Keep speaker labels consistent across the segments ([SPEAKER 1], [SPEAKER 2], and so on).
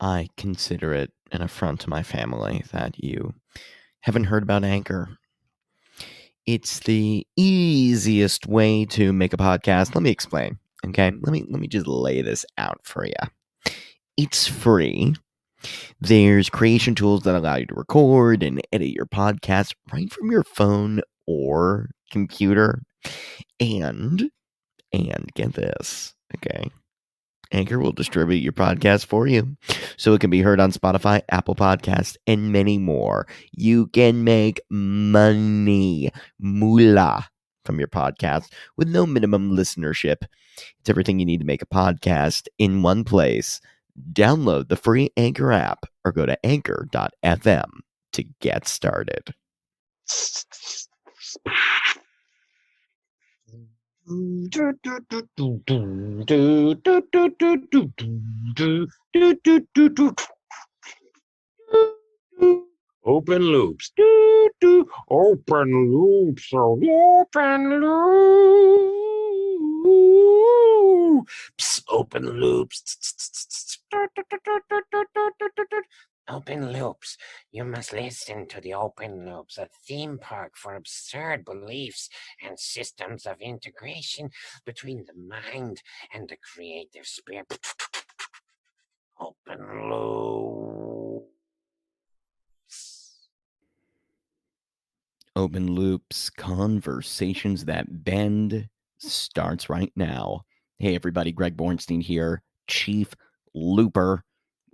[SPEAKER 1] I consider it an affront to my family that you haven't heard about Anchor. It's the easiest way to make a podcast. Let me explain. Okay, let me just lay this out for you. It's free. There's creation tools that allow you to record and edit your podcast right from your phone or computer. And get this, okay? Anchor will distribute your podcast for you, so it can be heard on Spotify, Apple Podcasts, and many more. You can make money, moolah, from your podcast with no minimum listenership. It's everything you need to make a podcast in one place. Download the free Anchor app or go to anchor.fm to get started.
[SPEAKER 2] Open loops. Open loops. Open loops. Open loops. Open loops. You must listen to the open loops, a theme park for absurd beliefs and systems of integration between the mind and the creative spirit. Open loops.
[SPEAKER 1] Open Loops, Conversations That Bend, starts right now. Hey, everybody, Greg Bornstein here, Chief Looper.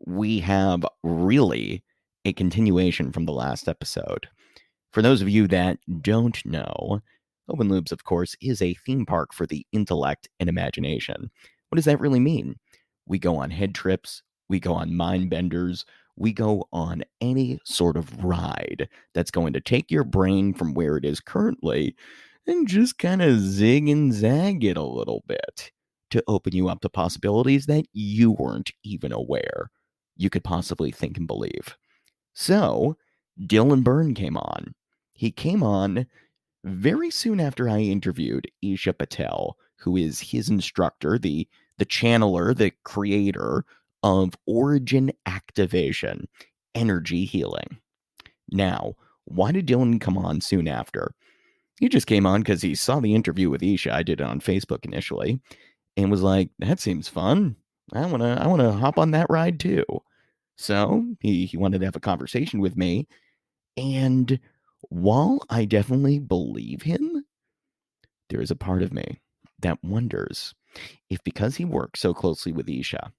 [SPEAKER 1] We have really a continuation from the last episode. For those of you that don't know, Open Loops, of course, is a theme park for the intellect and imagination. What does that really mean? We go on head trips, we go on mind benders, we go on any sort of ride that's going to take your brain from where it is currently and just kind of zig and zag it a little bit to open you up to possibilities that you weren't even aware you could possibly think and believe. So, Dylan Byrne came on. He came on very soon after I interviewed Isha Patel, who is his instructor, the channeler, the creator of Origin Activation, Energy Healing. Now, why did Dylan come on soon after? He just came on because he saw the interview with Isha. I did it on Facebook initially, and was like, "That seems fun. I wanna hop on that ride too." So he wanted to have a conversation with me, and while I definitely believe him, there is a part of me that wonders if, because he works so closely with Isha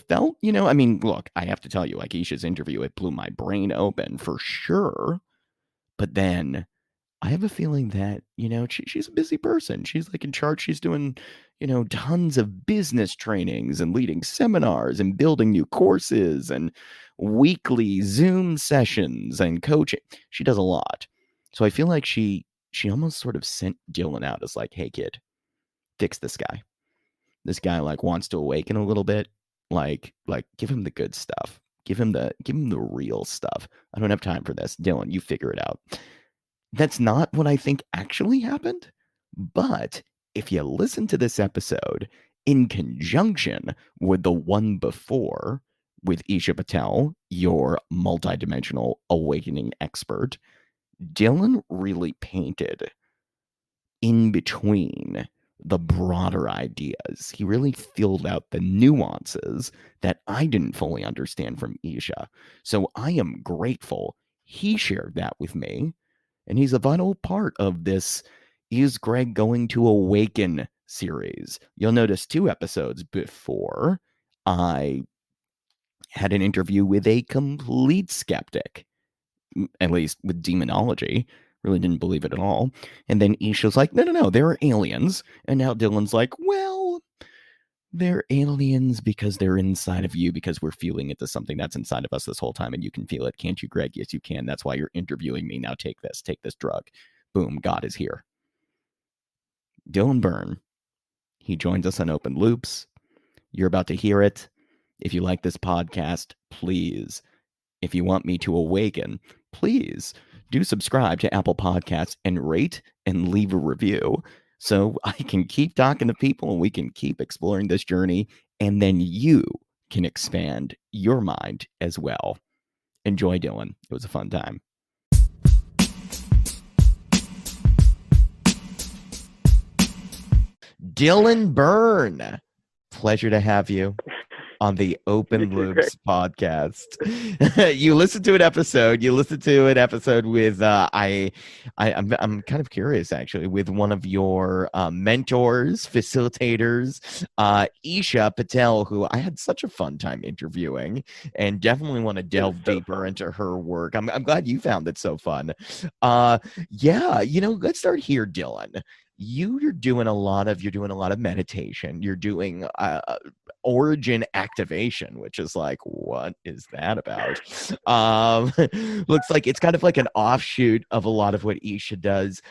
[SPEAKER 1] felt, I mean, look, I have to tell you, like, Isha's interview, it blew my brain open for sure. But then I have a feeling that, she's a busy person. She's like in charge. She's doing, tons of business trainings and leading seminars and building new courses and weekly Zoom sessions and coaching. She does a lot. So I feel like she almost sort of sent Dylan out as like, "Hey kid, fix this guy. This guy like wants to awaken a little bit. Like give him the good stuff. Give him the real stuff. I don't have time for this. Dylan, you figure it out." That's not what I think actually happened. But if you listen to this episode in conjunction with the one before with Isha Patel, your multidimensional awakening expert, Dylan really painted in between the broader ideas. He really filled out the nuances that I didn't fully understand from Isha. So I am grateful he shared that with me. And he's a vital part of this Is Greg Going to Awaken series. You'll notice 2 episodes before I had an interview with a complete skeptic, at least with demonology. Really didn't believe it at all. And then Isha's like, no, there are aliens. And now Dylan's like, well, they're aliens because they're inside of you, because we're feeling it to something that's inside of us this whole time, and you can feel it. Can't you, Greg? Yes, you can. That's why you're interviewing me. Now take this drug. Boom, God is here. Dylan Byrne, he joins us on Open Loops. You're about to hear it. If you like this podcast, please, if you want me to awaken, please do subscribe to Apple Podcasts and rate and leave a review so I can keep talking to people and we can keep exploring this journey. And then you can expand your mind as well. Enjoy, Dylan. It was a fun time. Dylan Byrne, pleasure to have you on the Open Loops podcast. You listened to an episode. With I'm kind of curious actually, with one of your mentors, facilitators, Isha Patel, who I had such a fun time interviewing, and definitely want to delve deeper into her work. I'm glad you found it so fun. Yeah, let's start here, Dylan. You're doing a lot of meditation. You're doing origin activation, which is like, what is that about? Looks like it's kind of like an offshoot of a lot of what Isha does.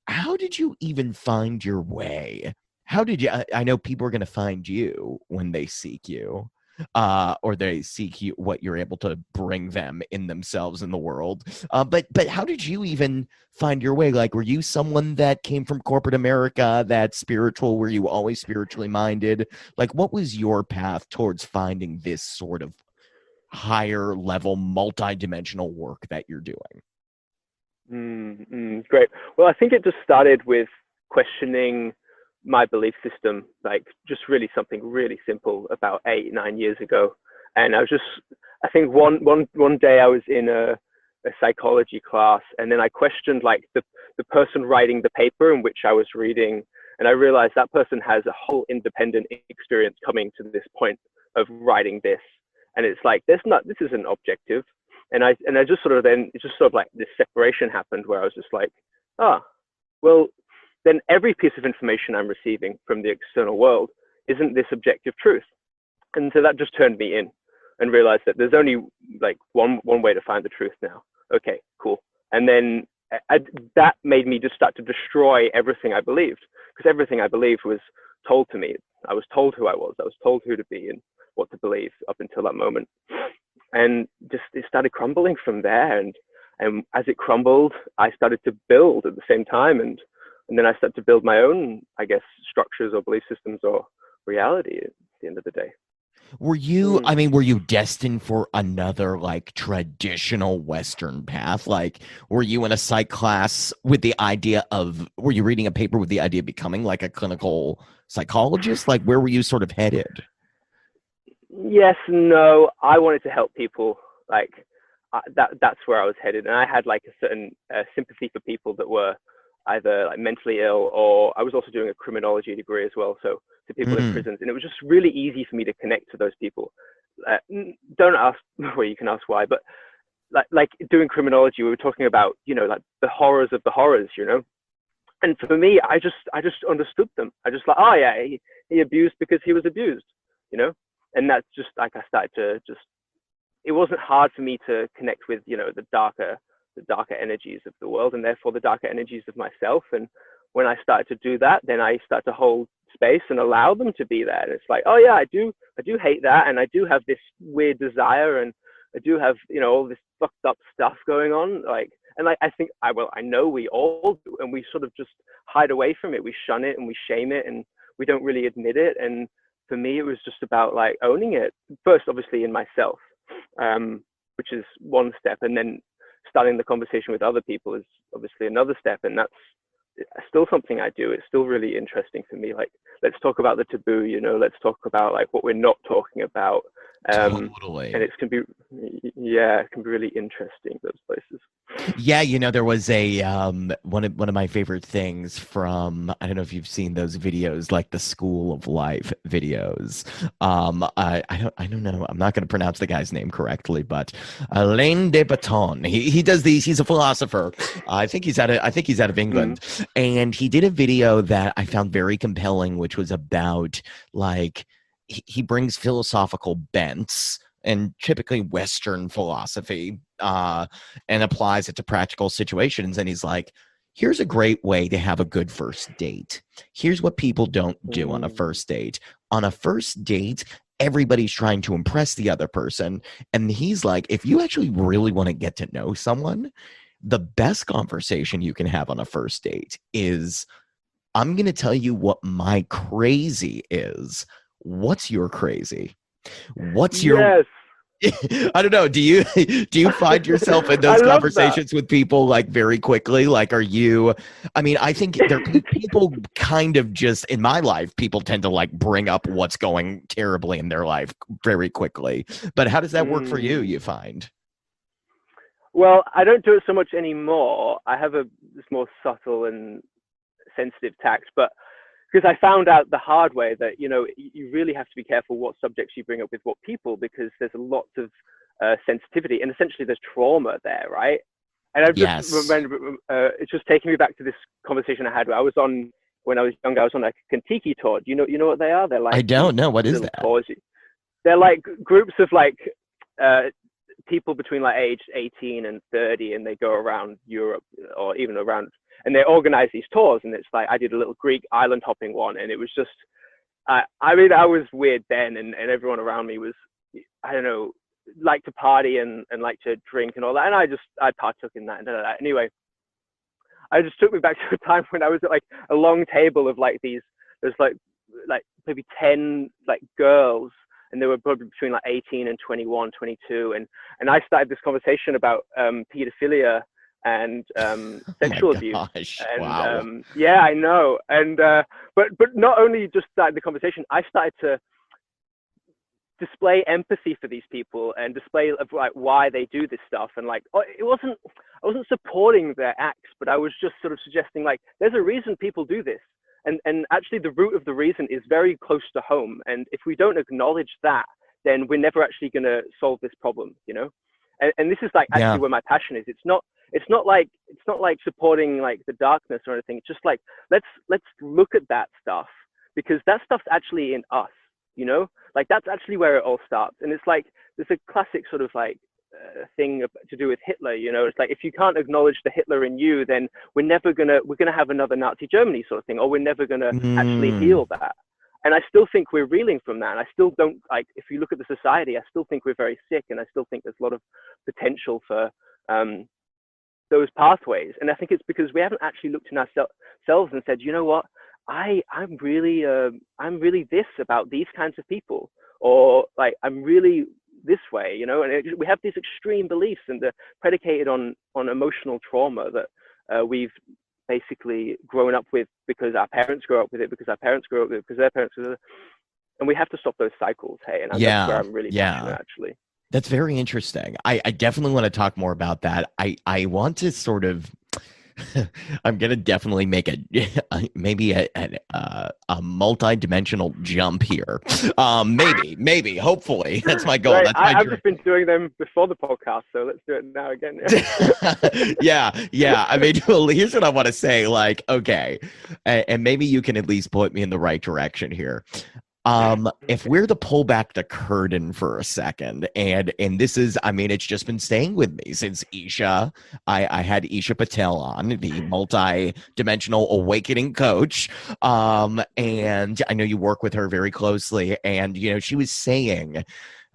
[SPEAKER 1] How did you even find your way? How did you? I know people are going to find you when they seek you. Or they seek you, what you're able to bring them in themselves in the world. But how did you even find your way? Like, were you someone that came from corporate America, that's spiritual? Were you always spiritually minded? Like, what was your path towards finding this sort of higher level, multidimensional work that you're doing?
[SPEAKER 3] Great. Well, I think it just started with questioning my belief system, like just really something really simple about 8-9 years ago. And I think one day I was in a psychology class, and then I questioned like the person writing the paper in which I was reading, and I realized that person has a whole independent experience coming to this point of writing this, and it's like this isn't objective. And I just sort of then it's just sort of like this separation happened where I was just like, well, then every piece of information I'm receiving from the external world isn't this objective truth. And so that just turned me in and realized that there's only like one way to find the truth now. Okay, cool. And then that made me just start to destroy everything I believed, because everything I believed was told to me. I was told who I was told who to be and what to believe up until that moment. And just it started crumbling from there. And as it crumbled, I started to build at the same time. And then I started to build my own, I guess, structures or belief systems or reality at the end of the day.
[SPEAKER 1] Were you destined for another like traditional Western path? Like, were you in a psych class with the idea of, were you reading a paper with the idea of becoming like a clinical psychologist? Like, where were you sort of headed?
[SPEAKER 3] Yes, no, I wanted to help people. Like that's where I was headed. And I had like a certain sympathy for people that were either like mentally ill, or I was also doing a criminology degree as well, so to people in prisons, and it was just really easy for me to connect to those people. Don't ask, well, you can ask why, but like doing criminology, we were talking about, like the horrors of the horrors, and for me, I just understood them. I just like, oh yeah, he abused because he was abused, and that's just like I started to just. It wasn't hard for me to connect with, the darker energies of the world, and therefore the darker energies of myself. And when I started to do that, then I start to hold space and allow them to be there. And it's like, oh yeah, I do hate that, and I do have this weird desire, and I do have, all this fucked up stuff going on. Like, and I think I know we all do, and we sort of just hide away from it. We shun it and we shame it, and we don't really admit it. And for me, it was just about like owning it first, obviously in myself, which is one step, and then starting the conversation with other people is obviously another step. And that's still something I do. It's still really interesting for me. Like, let's talk about the taboo, let's talk about like what we're not talking about.
[SPEAKER 1] Totally.
[SPEAKER 3] And it can be really interesting, those places.
[SPEAKER 1] Yeah, there was a one of my favorite things from, I don't know if you've seen those videos, like the School of Life videos. I don't know. I'm not going to pronounce the guy's name correctly, but Alain de Botton. He does these. He's a philosopher. I think he's out of England, and he did a video that I found very compelling, which was about like he brings philosophical bents and typically Western philosophy, and applies it to practical situations. And he's like, here's a great way to have a good first date. Here's what people don't do on a first date. On a first date, everybody's trying to impress the other person. And he's like, if you actually really want to get to know someone, the best conversation you can have on a first date is, I'm going to tell you what my crazy is. What's your crazy? What's your
[SPEAKER 3] Yes.
[SPEAKER 1] I don't know. Do you find yourself in
[SPEAKER 3] I
[SPEAKER 1] those
[SPEAKER 3] love that.
[SPEAKER 1] conversations with people like very quickly? Like, are you? I mean, I think there people kind of just in my life, people tend to like bring up what's going terribly in their life very quickly. But how does that work for you? You find?
[SPEAKER 3] Well, I don't do it so much anymore. I have this more subtle and sensitive tact, but because I found out the hard way that you really have to be careful what subjects you bring up with what people, because there's a lot of sensitivity and essentially there's trauma there, right? And I've just
[SPEAKER 1] Yes.
[SPEAKER 3] remember it's just taking me back to this conversation I had where I was on when I was younger. I was on like a Kentucky tour. Do you know what they are? They're
[SPEAKER 1] I
[SPEAKER 3] like these
[SPEAKER 1] don't know. What is
[SPEAKER 3] little
[SPEAKER 1] that?
[SPEAKER 3] tours. They're like groups of like uh, people between like age 18 and 30, and they go around Europe or even around, and they organize these tours. And it's like I did a little Greek island hopping one, and it was just I mean, I was weird then, and everyone around me was, I don't know, like to party and like to drink and all that, and I partook in that and that. Anyway, I just took me back to a time when I was at like a long table of like there's like maybe 10 like girls, and they were probably between like 18 and 21, 22, and I started this conversation about pedophilia and
[SPEAKER 1] Oh my
[SPEAKER 3] sexual abuse.
[SPEAKER 1] gosh!
[SPEAKER 3] And
[SPEAKER 1] Wow.
[SPEAKER 3] yeah, I know. And but not only just started the conversation, I started to display empathy for these people and display of like why they do this stuff. And like I wasn't supporting their acts, but I was just sort of suggesting like there's a reason people do this. And actually the root of the reason is very close to home. And if we don't acknowledge that, then we're never actually going to solve this problem, and this is like
[SPEAKER 1] Yeah.
[SPEAKER 3] actually where my passion is. It's not like supporting like the darkness or anything. It's just like let's look at that stuff, because that stuff's actually in us, like that's actually where it all starts. And it's like there's a classic sort of like thing to do with Hitler. It's like if you can't acknowledge the Hitler in you, then we're gonna have another Nazi Germany sort of thing, or we're never gonna actually
[SPEAKER 1] Mm,
[SPEAKER 3] heal that. And I still think we're reeling from that. And I still don't like, if you look at the society, I still think we're very sick, and I still think there's a lot of potential for those pathways. And I think it's because we haven't actually looked in ourselves and said, you know what, I'm really this about these kinds of people, or like I'm really this way, and we have these extreme beliefs, and they're predicated on emotional trauma that we've basically grown up with, because our parents grew up with it, because our parents grew up with it, because their parents grew up with it. And we have to stop those cycles. Hey, and that's where
[SPEAKER 1] yeah.
[SPEAKER 3] I'm really passionate,
[SPEAKER 1] Yeah.
[SPEAKER 3] actually.
[SPEAKER 1] That's very interesting. I definitely want to talk more about that. I want to sort of I'm gonna definitely make maybe a multi-dimensional jump here. Maybe, hopefully. That's my goal.
[SPEAKER 3] Right.
[SPEAKER 1] That's my
[SPEAKER 3] I've
[SPEAKER 1] dream.
[SPEAKER 3] just been doing them before the podcast, so let's do it now again.
[SPEAKER 1] Yeah. I mean, well, here's what I want to say. Like, okay, and maybe you can at least point me in the right direction here. If
[SPEAKER 3] Okay.
[SPEAKER 1] we're to pull back the curtain for a second, and this is, I mean, it's just been staying with me since Isha. I had Isha Patel on, the multi-dimensional awakening coach. And I know you work with her very closely, and she was saying,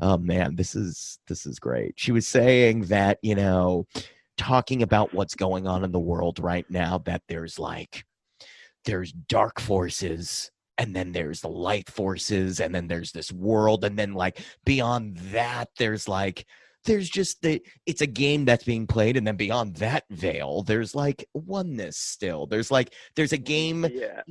[SPEAKER 1] oh man, this is great. She was saying that, talking about what's going on in the world right now, that there's dark forces, and then there's the light forces, and then there's this world, and then like beyond that there's just it's a game that's being played, and then beyond that veil there's like oneness still. There's a game.
[SPEAKER 3] Yeah.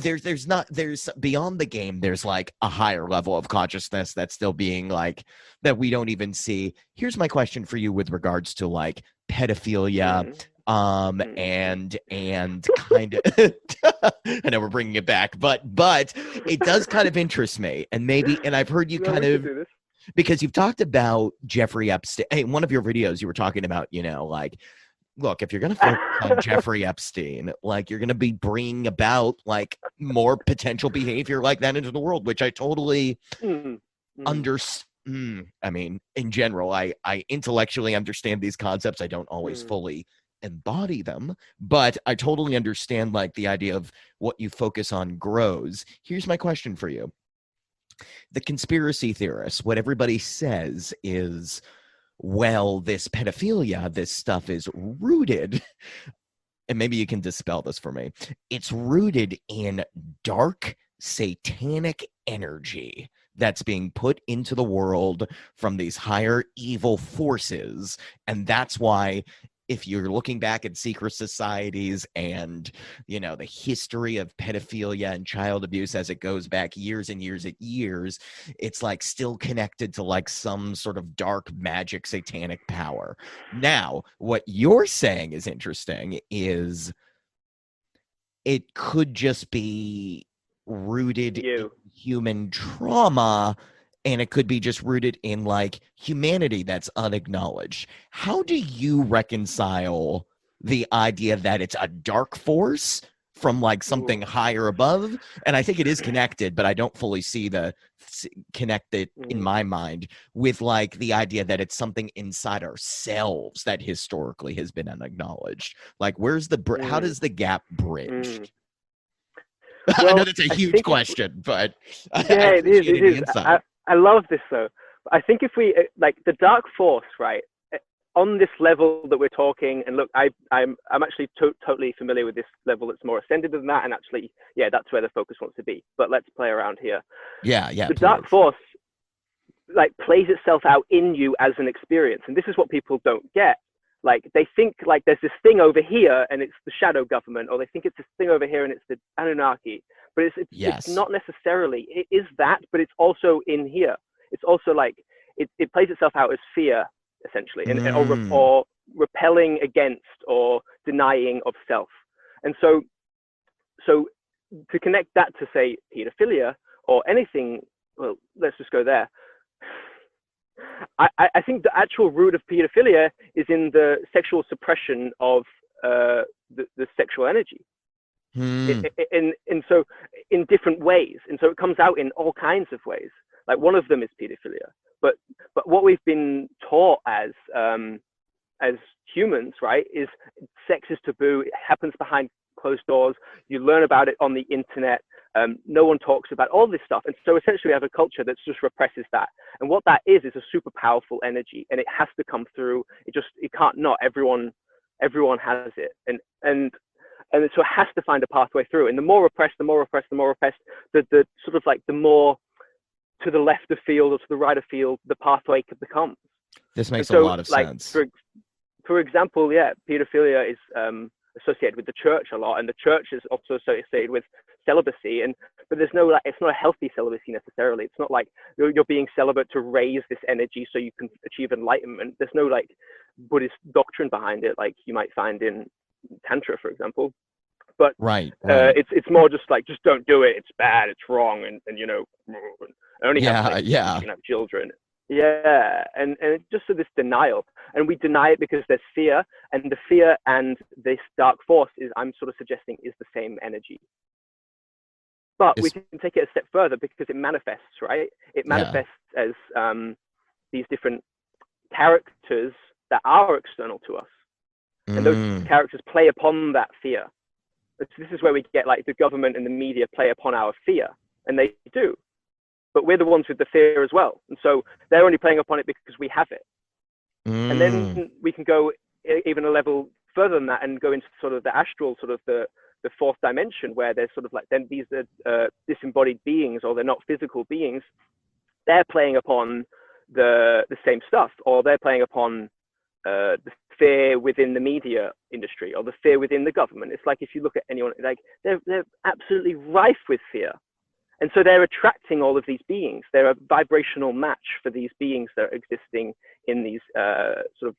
[SPEAKER 1] There's beyond the game, there's like a higher level of consciousness that's still being like that we don't even see. Here's my question for you with regards to like pedophilia,
[SPEAKER 3] Mm.
[SPEAKER 1] and kind of I know we're bringing it back, but it does kind of interest me, and I've heard you
[SPEAKER 3] No,
[SPEAKER 1] kind
[SPEAKER 3] we should
[SPEAKER 1] of,
[SPEAKER 3] do this.
[SPEAKER 1] because you've talked about Jeffrey Epstein. Hey, in one of your videos you were talking about, like, look, if you're going to focus on Jeffrey Epstein, like you're going to be bringing about like more potential behavior like that into the world, which I totally
[SPEAKER 3] Mm. Mm.
[SPEAKER 1] understand. I mean, in general, I intellectually understand these concepts. I don't always
[SPEAKER 3] Mm.
[SPEAKER 1] fully embody them, but I totally understand like the idea of what you focus on grows. Here's my question for you. The conspiracy theorists, what everybody says is, well, this pedophilia, this stuff is rooted, and maybe you can dispel this for me. It's rooted in dark satanic energy that's being put into the world from these higher evil forces. And that's why, if you're looking back at secret societies and, you know, the history of pedophilia and child abuse as it goes back years and years and years, it's like still connected to like some sort of dark magic satanic power. Now, what you're saying is interesting is it could just be rooted in human trauma, and it could be just rooted in like humanity that's unacknowledged. How do you reconcile the idea that it's a dark force from like something higher above? And I think it is connected, but I don't fully see the connect it in my mind with like the idea that it's something inside ourselves that historically has been unacknowledged. Like, where's the how does the gap bridge? Well, I know that's a huge question, but
[SPEAKER 3] yeah, it is. I love this though. I think if we like the dark force, right, on this level that we're talking, and look, I'm actually totally familiar with this level that's more ascended than that, and actually, yeah, that's where the focus wants to be. But let's play around here.
[SPEAKER 1] Yeah.
[SPEAKER 3] The dark force like plays itself out in you as an experience, and this is what people don't get. Like they think like there's this thing over here and it's the shadow government, or they think it's this thing over here and it's the Anunnaki, but it's not necessarily. It is that, but it's also in here. It's also like it plays itself out as fear essentially, and or repelling against or denying of self. And so to connect that to say pedophilia or anything, well, let's just go there. I think the actual root of pedophilia is in the sexual suppression of the sexual energy, and so in different ways, and so it comes out in all kinds of ways. Like one of them is pedophilia, but what we've been taught as humans, right, is sex is taboo. It happens behind closed doors. You learn about it on the internet. No one talks about all this stuff. And so essentially we have a culture that just represses that. And what that is a super powerful energy, and it has to come through. It can't not. Everyone has it. And so it has to find a pathway through. And the more repressed, the sort of like the more to the left of field or to the right of field, the pathway becomes.
[SPEAKER 1] This makes a lot of sense.
[SPEAKER 3] For example, yeah, pedophilia is associated with the church a lot, and the church is also associated with celibacy, but there's no like, it's not a healthy celibacy necessarily. It's not like you're being celibate to raise this energy so you can achieve enlightenment. There's no like Buddhist doctrine behind it like you might find in Tantra, for example. But
[SPEAKER 1] right.
[SPEAKER 3] It's more just like, just don't do it, it's bad, it's wrong, and you know, only have you can have children. Yeah, and it's just so this denial, and we deny it because there's fear, and the fear and this dark force is, I'm sort of suggesting, is the same energy. But we can take it a step further because it manifests, right? It manifests as these different characters that are external to us, and those characters play upon that fear. This is where we get like the government and the media play upon our fear, and they do. But we're the ones with the fear as well. And so they're only playing upon it because we have it. And then we can go even a level further than that and go into sort of the astral, sort of the fourth dimension, where there's sort of like, then these are disembodied beings, or they're not physical beings. They're playing upon the same stuff, or they're playing upon the fear within the media industry, or the fear within the government. It's like, if you look at anyone, like they're absolutely rife with fear. And so they're attracting all of these beings. They're a vibrational match for these beings that are existing in these sort of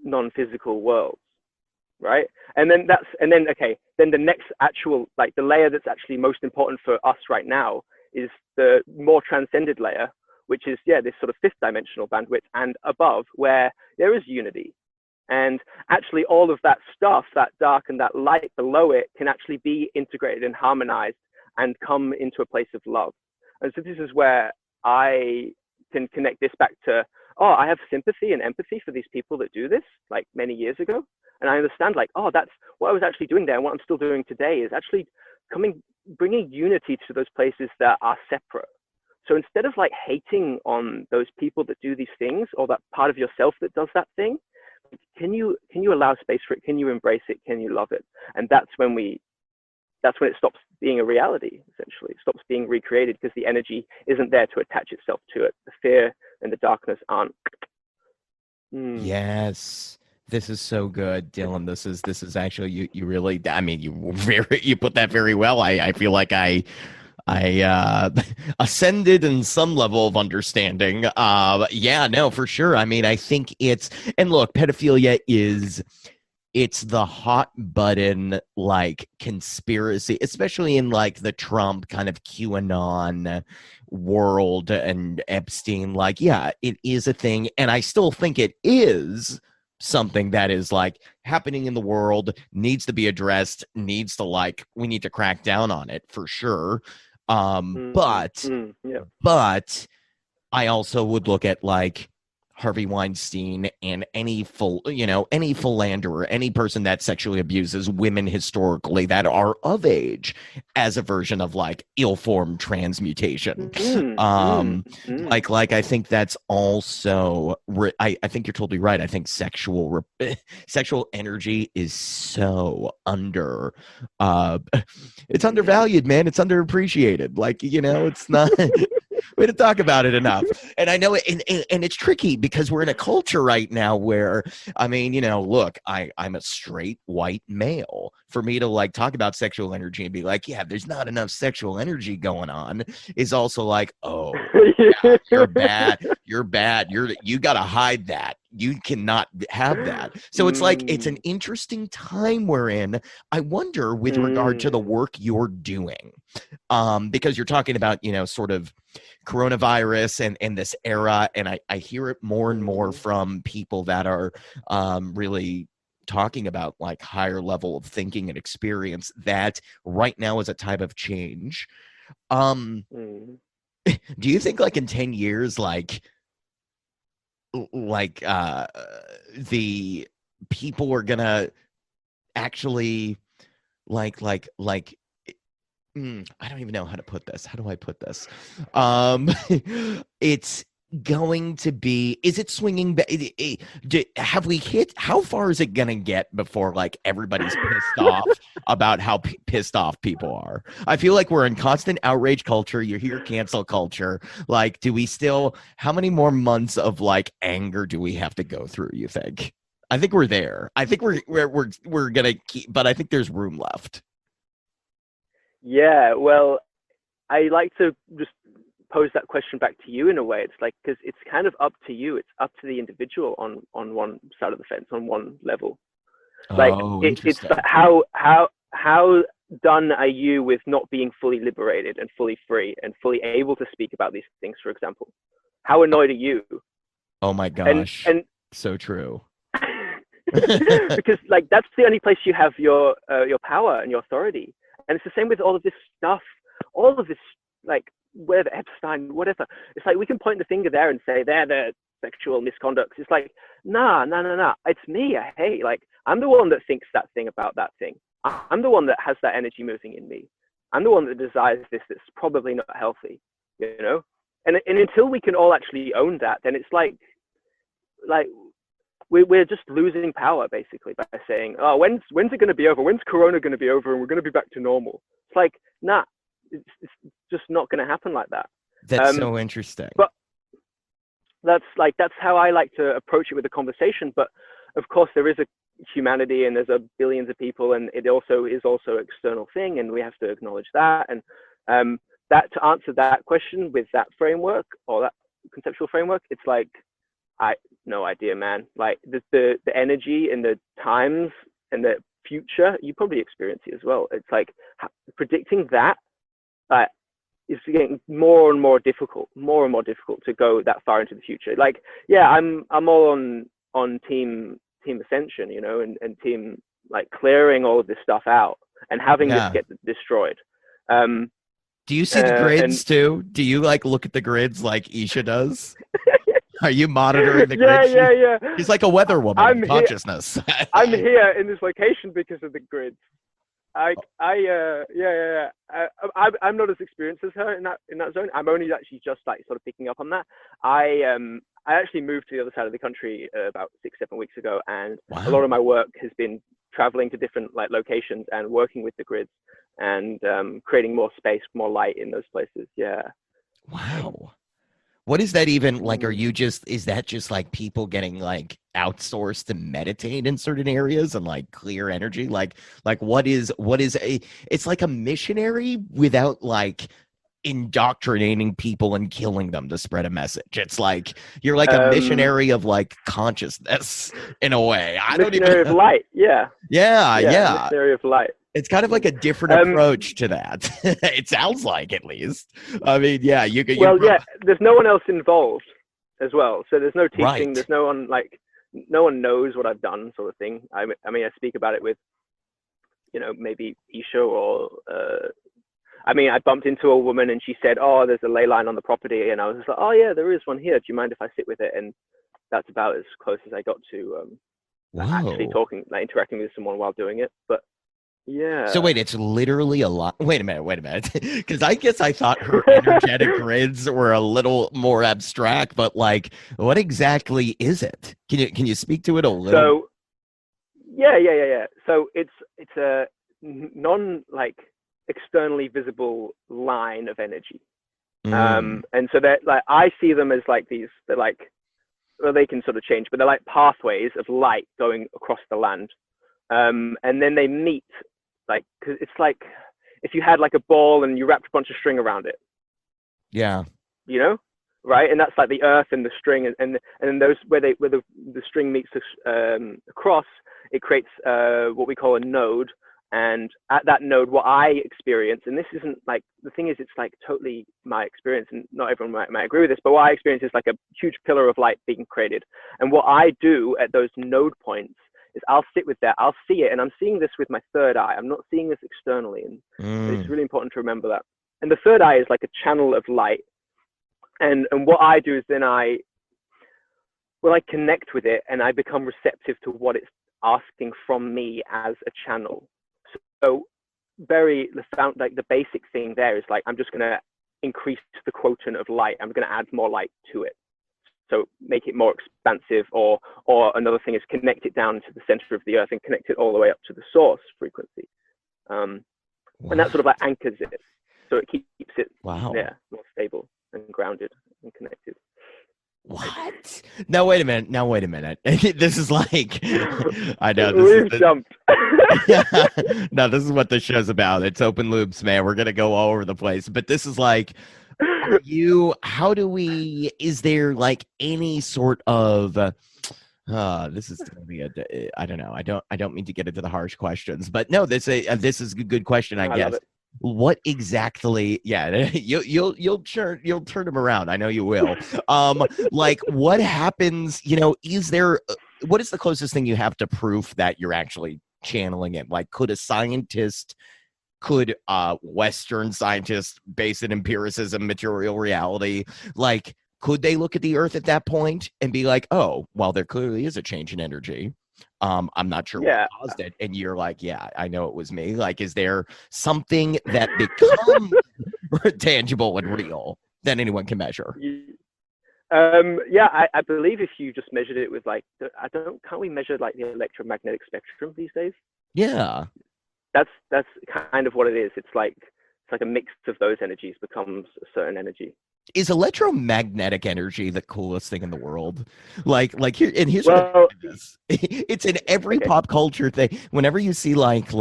[SPEAKER 3] non-physical worlds, right? And then then the next actual, like the layer that's actually most important for us right now is the more transcended layer, which is, this sort of fifth dimensional bandwidth and above, where there is unity. And actually all of that stuff, that dark and that light below it, can actually be integrated and harmonized and come into a place of love. And so this is where I can connect this back to, I have sympathy and empathy for these people that do this, like many years ago. And I understand, like, that's what I was actually doing there. And what I'm still doing today is actually bringing unity to those places that are separate. So instead of like hating on those people that do these things, or that part of yourself that does that thing, can you allow space for it? Can you embrace it? Can you love it? And that's when we that's when it stops being a reality, essentially. It stops being recreated because the energy isn't there to attach itself to it. The fear and the darkness aren't.
[SPEAKER 1] Yes. This is so good, Dylan. This is actually you really, I mean, you put that very well. I feel like I ascended in some level of understanding. Yeah, no, for sure. I mean, I think and look, pedophilia it's the hot button like conspiracy, especially in like the Trump kind of QAnon world and Epstein. Like, yeah, it is a thing. And I still think it is something that is like happening in the world, needs to be addressed, needs to like, we need to crack down on it for sure. But I also would look at like Harvey Weinstein and any philanderer, any person that sexually abuses women historically that are of age as a version of like ill-formed transmutation. Like I think that's also I think you're totally right. I think sexual energy is so it's undervalued, man. It's underappreciated. Like, it's not way to talk about it enough. And I know it, and it's tricky because we're in a culture right now where, I mean, look, I'm a straight white male. For me to like talk about sexual energy and be like, yeah, there's not enough sexual energy going on is also like, oh, yeah, you're bad. You got to hide that. You cannot have that. So it's like, it's an interesting time we're in. I wonder with regard to the work you're doing, because you're talking about, sort of coronavirus and this era, and I hear it more and more from people that are really talking about like higher level of thinking and experience that right now is a time of change. Do you think like in 10 years the people are gonna actually I don't even know how to put this. How do I put this? It's going to be, is it swinging back? Have we hit, how far is it going to get before like everybody's pissed off about how pissed off people are? I feel like we're in constant outrage culture. You hear cancel culture. Like, do we still, how many more months of like anger do we have to go through, you think? I think we're there. I think we're going to keep, but I think there's room left.
[SPEAKER 3] Yeah, well, I like to just pose that question back to you in a way. It's like, because it's kind of up to you. It's up to the individual on one side of the fence, on one level. Like, it's how done are you with not being fully liberated and fully free and fully able to speak about these things, for example? How annoyed are you?
[SPEAKER 1] Oh my gosh. And so true.
[SPEAKER 3] Because like that's the only place you have your power and your authority. And it's the same with all of this stuff, all of this, like, whether Epstein, whatever. It's like we can point the finger there and say they're the sexual misconduct. It's like, nah. It's me. Hey, like, I'm the one that thinks that thing about that thing. I'm the one that has that energy moving in me. I'm the one that desires this that's probably not healthy, And until we can all actually own that, then it's like we're just losing power basically by saying, oh, when's it going to be over? When's Corona going to be over and we're going to be back to normal? It's like, nah, it's just not going to happen like that.
[SPEAKER 1] That's so interesting.
[SPEAKER 3] But that's how I like to approach it with a conversation. But of course, there is a humanity and there's a billions of people, and it also is an external thing, and we have to acknowledge that. And that to answer that question with that framework or that conceptual framework, it's like, no idea, man. Like the energy and the times and the future, you probably experience it as well. It's like predicting that is getting more and more difficult to go that far into the future. Like, yeah, I'm all on team Ascension, and team like clearing all of this stuff out and having this get destroyed.
[SPEAKER 1] Do you see the grids too? Do you like look at the grids like Isha does? Are you monitoring the grid?
[SPEAKER 3] Yeah.
[SPEAKER 1] She's like a weather woman of consciousness.
[SPEAKER 3] I'm here in this location because of the grids. I'm not as experienced as her in that zone. I'm only actually just like sort of picking up on that. I I actually moved to the other side of the country about 6-7 weeks ago, and
[SPEAKER 1] Wow.
[SPEAKER 3] a lot of my work has been traveling to different like locations and working with the grids and creating more space, more light in those places. Yeah.
[SPEAKER 1] Wow. What is that even like? Is that just like people getting like outsourced to meditate in certain areas and like clear energy? Like what is it's like a missionary without like indoctrinating people and killing them to spread a message. It's like you're like a missionary of like consciousness in a way. I don't even.
[SPEAKER 3] Missionary of light. Yeah.
[SPEAKER 1] Yeah.
[SPEAKER 3] Missionary of light.
[SPEAKER 1] It's kind of like a different approach to that. It sounds like, at least. I mean, yeah, you could.
[SPEAKER 3] Well, yeah, there's no one else involved as well, so there's no teaching.
[SPEAKER 1] Right.
[SPEAKER 3] There's no one like, no one knows what I've done, sort of thing. I mean, I speak about it with, you know, maybe Isha or. I mean, I bumped into a woman and she said, "Oh, there's a ley line on the property," and I was just like, "Oh yeah, there is one here. Do you mind if I sit with it?" And that's about as close as I got to actually talking, like interacting with someone while doing it. But yeah.
[SPEAKER 1] So wait, it's literally a lot. Wait a minute, because I guess I thought her energetic grids were a little more abstract, but like, what exactly is it? Can you speak to it a little?
[SPEAKER 3] So, yeah. So it's a non like externally visible line of energy, and so that like I see them as like these. They're like, well, they can sort of change, but they're like pathways of light going across the land, and then they meet. Like, cause it's like if you had like a ball and you wrapped a bunch of string around it.
[SPEAKER 1] Yeah.
[SPEAKER 3] You know, right? And that's like the earth and the string, and then those where the string meets across, it creates what we call a node. And at that node, what I experience, and this isn't like, the thing is, it's like totally my experience, and not everyone might agree with this, but what I experience is like a huge pillar of light being created. And what I do at those node points is I'll sit with that, I'll see it, and I'm seeing this with my third eye. I'm not seeing this externally, and it's really important to remember that. And the third eye is like a channel of light. And what I do is then I connect with it, and I become receptive to what it's asking from me as a channel. So the basic thing there is like, I'm just going to increase the quotient of light. I'm going to add more light to it. So make it more expansive, or another thing is connect it down to the center of the earth and connect it all the way up to the source frequency. And that sort of like anchors it. So it keeps it more stable and grounded and connected.
[SPEAKER 1] What? Now wait a minute. This is like, I know
[SPEAKER 3] we've jumped.
[SPEAKER 1] No, this is what this show's about. It's open loops, man. We're gonna go all over the place. But this is like, is there like any sort of this is gonna be I don't know. I don't mean to get into the harsh questions, but no, this is a good question, I guess. What exactly? Yeah, you'll turn them around. I know you will. Like, what happens? You know, what is the closest thing you have to proof that you're actually channeling it? Like, could Western scientists base in empiricism, material reality? Like, could they look at the Earth at that point and be like, oh, well, there clearly is a change in energy. I'm not sure what caused it. And you're like, yeah, I know it was me. Like, is there something that becomes tangible and real that anyone can measure?
[SPEAKER 3] I believe if you just measured it with like, can't we measure like the electromagnetic spectrum these days?
[SPEAKER 1] Yeah.
[SPEAKER 3] That's kind of what it is. It's like a mix of those energies becomes a certain energy.
[SPEAKER 1] Is electromagnetic energy the coolest thing in the world? Like here, and here's
[SPEAKER 3] what
[SPEAKER 1] it is. It's in every pop culture thing. Whenever you see like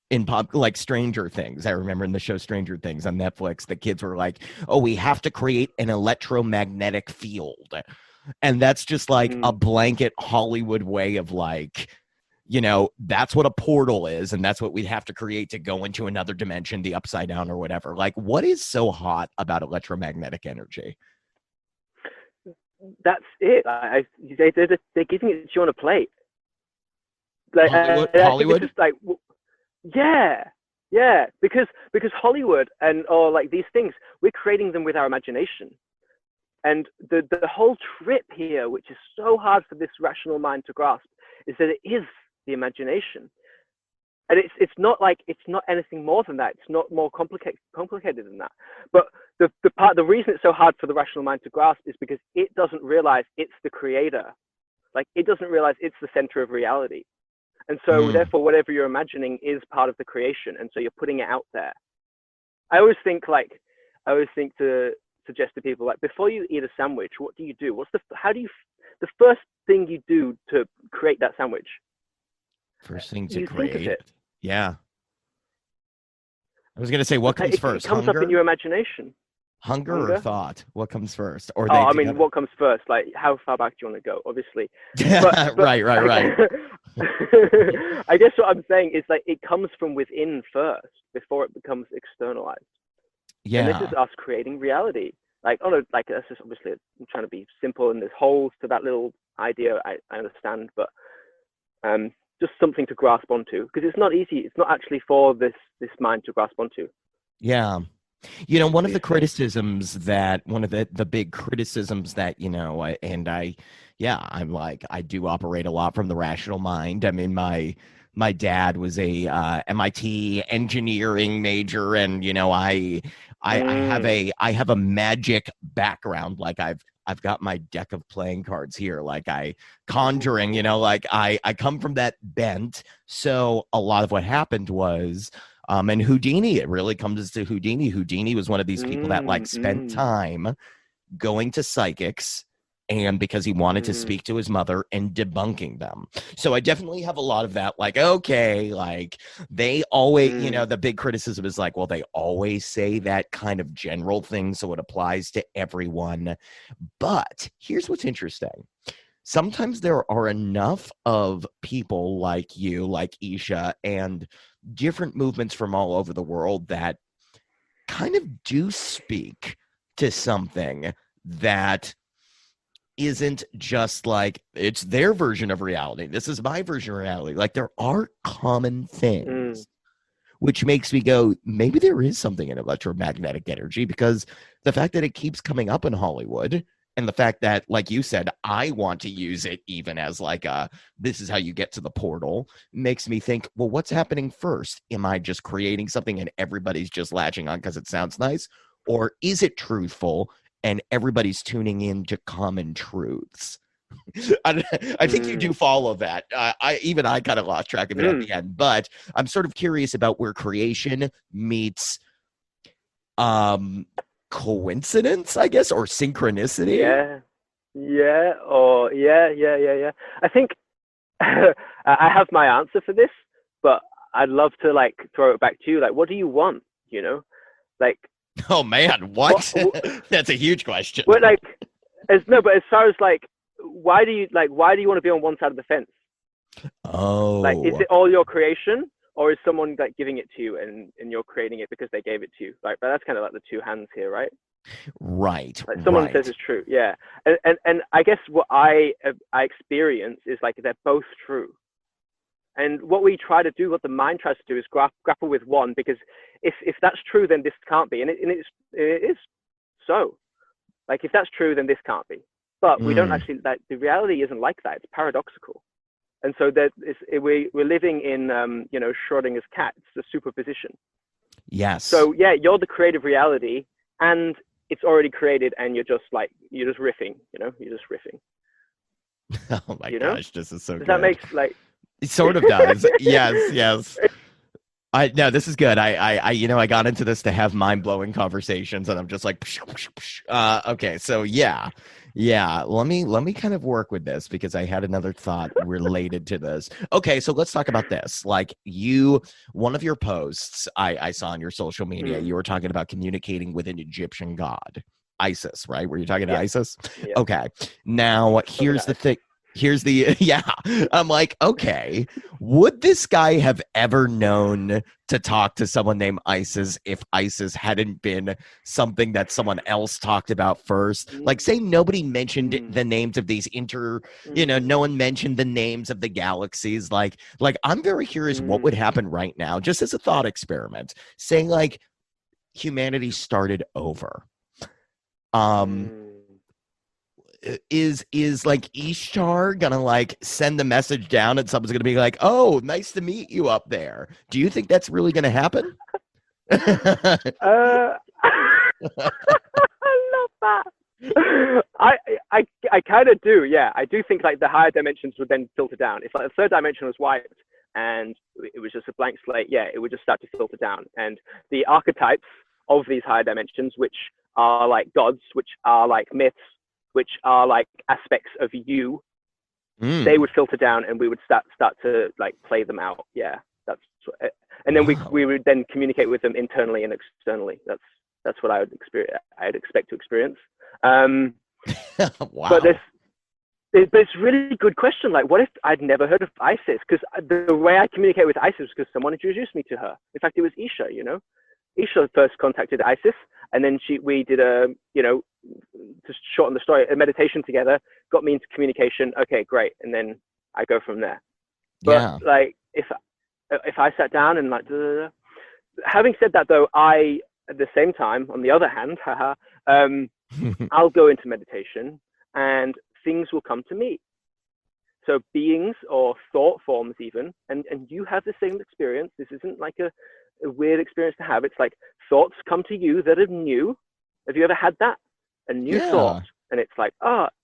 [SPEAKER 1] in pop, like Stranger Things, I remember in the show Stranger Things on Netflix, the kids were like, oh, we have to create an electromagnetic field. And that's just like a blanket Hollywood way of like, you know, that's what a portal is, and that's what we'd have to create to go into another dimension, the upside down or whatever. Like, what is so hot about electromagnetic energy?
[SPEAKER 3] That's it. They're giving it to you on a plate. Like,
[SPEAKER 1] Hollywood?
[SPEAKER 3] Just like, yeah, because Hollywood or like these things, we're creating them with our imagination. And the whole trip here, which is so hard for this rational mind to grasp, is that it is the imagination. And it's not anything more than that. It's not more complicated than that. But the reason it's so hard for the rational mind to grasp is because it doesn't realize it's the creator. Like, it doesn't realize it's the center of reality. And so therefore, whatever you're imagining is part of the creation. And so you're putting it out there. I always think to suggest to people, like, before you eat a sandwich, what do you do? The first thing you do to create that sandwich?
[SPEAKER 1] First thing to
[SPEAKER 3] you think of
[SPEAKER 1] create.
[SPEAKER 3] it.
[SPEAKER 1] Yeah. I was going to say, what comes first?
[SPEAKER 3] It comes up in your imagination.
[SPEAKER 1] Hunger or thought? What comes first? Or
[SPEAKER 3] I mean, what comes first? Like, how far back do you want to go? Obviously. But,
[SPEAKER 1] right.
[SPEAKER 3] I guess what I'm saying is, like, it comes from within first before it becomes externalized.
[SPEAKER 1] Yeah.
[SPEAKER 3] And this is us creating reality. Like, that's just, obviously, I'm trying to be simple, and there's holes to that little idea. I understand, but just something to grasp onto, because it's not easy. It's not actually for this mind to grasp onto.
[SPEAKER 1] Yeah. You know, one of the big criticisms that, you know, I'm like, I do operate a lot from the rational mind. I mean, my dad was a MIT engineering major, and, you know, I have a magic background. Like, I've got my deck of playing cards here, like conjuring, you know, like I come from that bent. So a lot of what happened was, and Houdini, it really comes to Houdini. Houdini was one of these people that, like, spent time going to psychics, and because he wanted to speak to his mother, and debunking them. So I definitely have a lot of that. Like, okay, like, they always, you know, the big criticism is like, well, they always say that kind of general thing, so it applies to everyone. But here's what's interesting. Sometimes there are enough of people like you, like Isha, and different movements from all over the world that kind of do speak to something that isn't just like, it's their version of reality. This is my version of reality. Like, there are common things, which makes me go, maybe there is something in electromagnetic energy, because the fact that it keeps coming up in Hollywood, and the fact that, like you said, I want to use it even as like this is how you get to the portal, makes me think, well, what's happening first? Am I just creating something and everybody's just latching on because it sounds nice? Or is it truthful and everybody's tuning in to common truths? I think you do follow that. I kind of lost track of it at the end, but I'm sort of curious about where creation meets coincidence, I guess, or synchronicity.
[SPEAKER 3] Yeah. I think I have my answer for this, but I'd love to, like, throw it back to you. Like, what do you want? You know, like,
[SPEAKER 1] oh man, what? That's a huge question.
[SPEAKER 3] But like, as far as, like, why do you want to be on one side of the fence?
[SPEAKER 1] Oh,
[SPEAKER 3] like, is it all your creation, or is someone, like, giving it to you, and you're creating it because they gave it to you? Like, that's kind of like the two hands here, right?
[SPEAKER 1] Right.
[SPEAKER 3] Like, someone says it's true, yeah. And I guess what I experience is, like, they're both true. And what we try to do, what the mind tries to do, is grapple with one, because if that's true, then this can't be, and it is so. Like, if that's true, then this can't be. But we don't actually, like, the reality isn't like that. It's paradoxical. And so we're living in, you know, Schrodinger's cat. It's a superposition.
[SPEAKER 1] Yes.
[SPEAKER 3] So yeah, you're the creative reality, and it's already created, and you're just riffing. You know, you're just riffing.
[SPEAKER 1] Oh my gosh, this is so good.
[SPEAKER 3] That makes, like,
[SPEAKER 1] it sort of does. Yes. No, this is good. I you know, I got into this to have mind-blowing conversations, and I'm just like, okay, so yeah. Let me kind of work with this, because I had another thought related to this. Okay, so let's talk about this. Like, one of your posts I saw on your social media, you were talking about communicating with an Egyptian god, Isis, right? Were you talking to Isis? Yeah. Okay. Now, here's the thing. I'm like, okay, would this guy have ever known to talk to someone named Isis if Isis hadn't been something that someone else talked about first? Like, say nobody mentioned the names of these you know, no one mentioned the names of the galaxies. Like I'm very curious what would happen right now, just as a thought experiment, saying, like, humanity started over. is like Ishtar gonna like send the message down and someone's gonna be like, oh, nice to meet you up there? Do you think that's really gonna happen?
[SPEAKER 3] I love that. I kind of do, yeah. I do think like the higher dimensions would then filter down. If like the third dimension was wiped and it was just a blank slate, yeah, it would just start to filter down. And the archetypes of these higher dimensions, which are like gods, which are like myths, which are like aspects of you, they would filter down, and we would start to like play them out. Yeah, that's and then we would then communicate with them internally and externally. That's what I would experience. I'd expect to experience.
[SPEAKER 1] Wow.
[SPEAKER 3] But it's a really good question. Like, what if I'd never heard of Isis? Because the way I communicate with Isis was because someone introduced me to her. In fact, it was Isha. You know, Isha first contacted Isis, and then we did a, you know, just shorten the story, a meditation together, got me into communication. Okay, great, and then I go from there. But like, if I sat down and like, having said that though, I at the same time, on the other hand, I'll go into meditation and things will come to me. So beings or thought forms even, and you have the same experience. This isn't like a weird experience to have. It's like thoughts come to you that are new. Have you ever had that? A new thought. And it's like,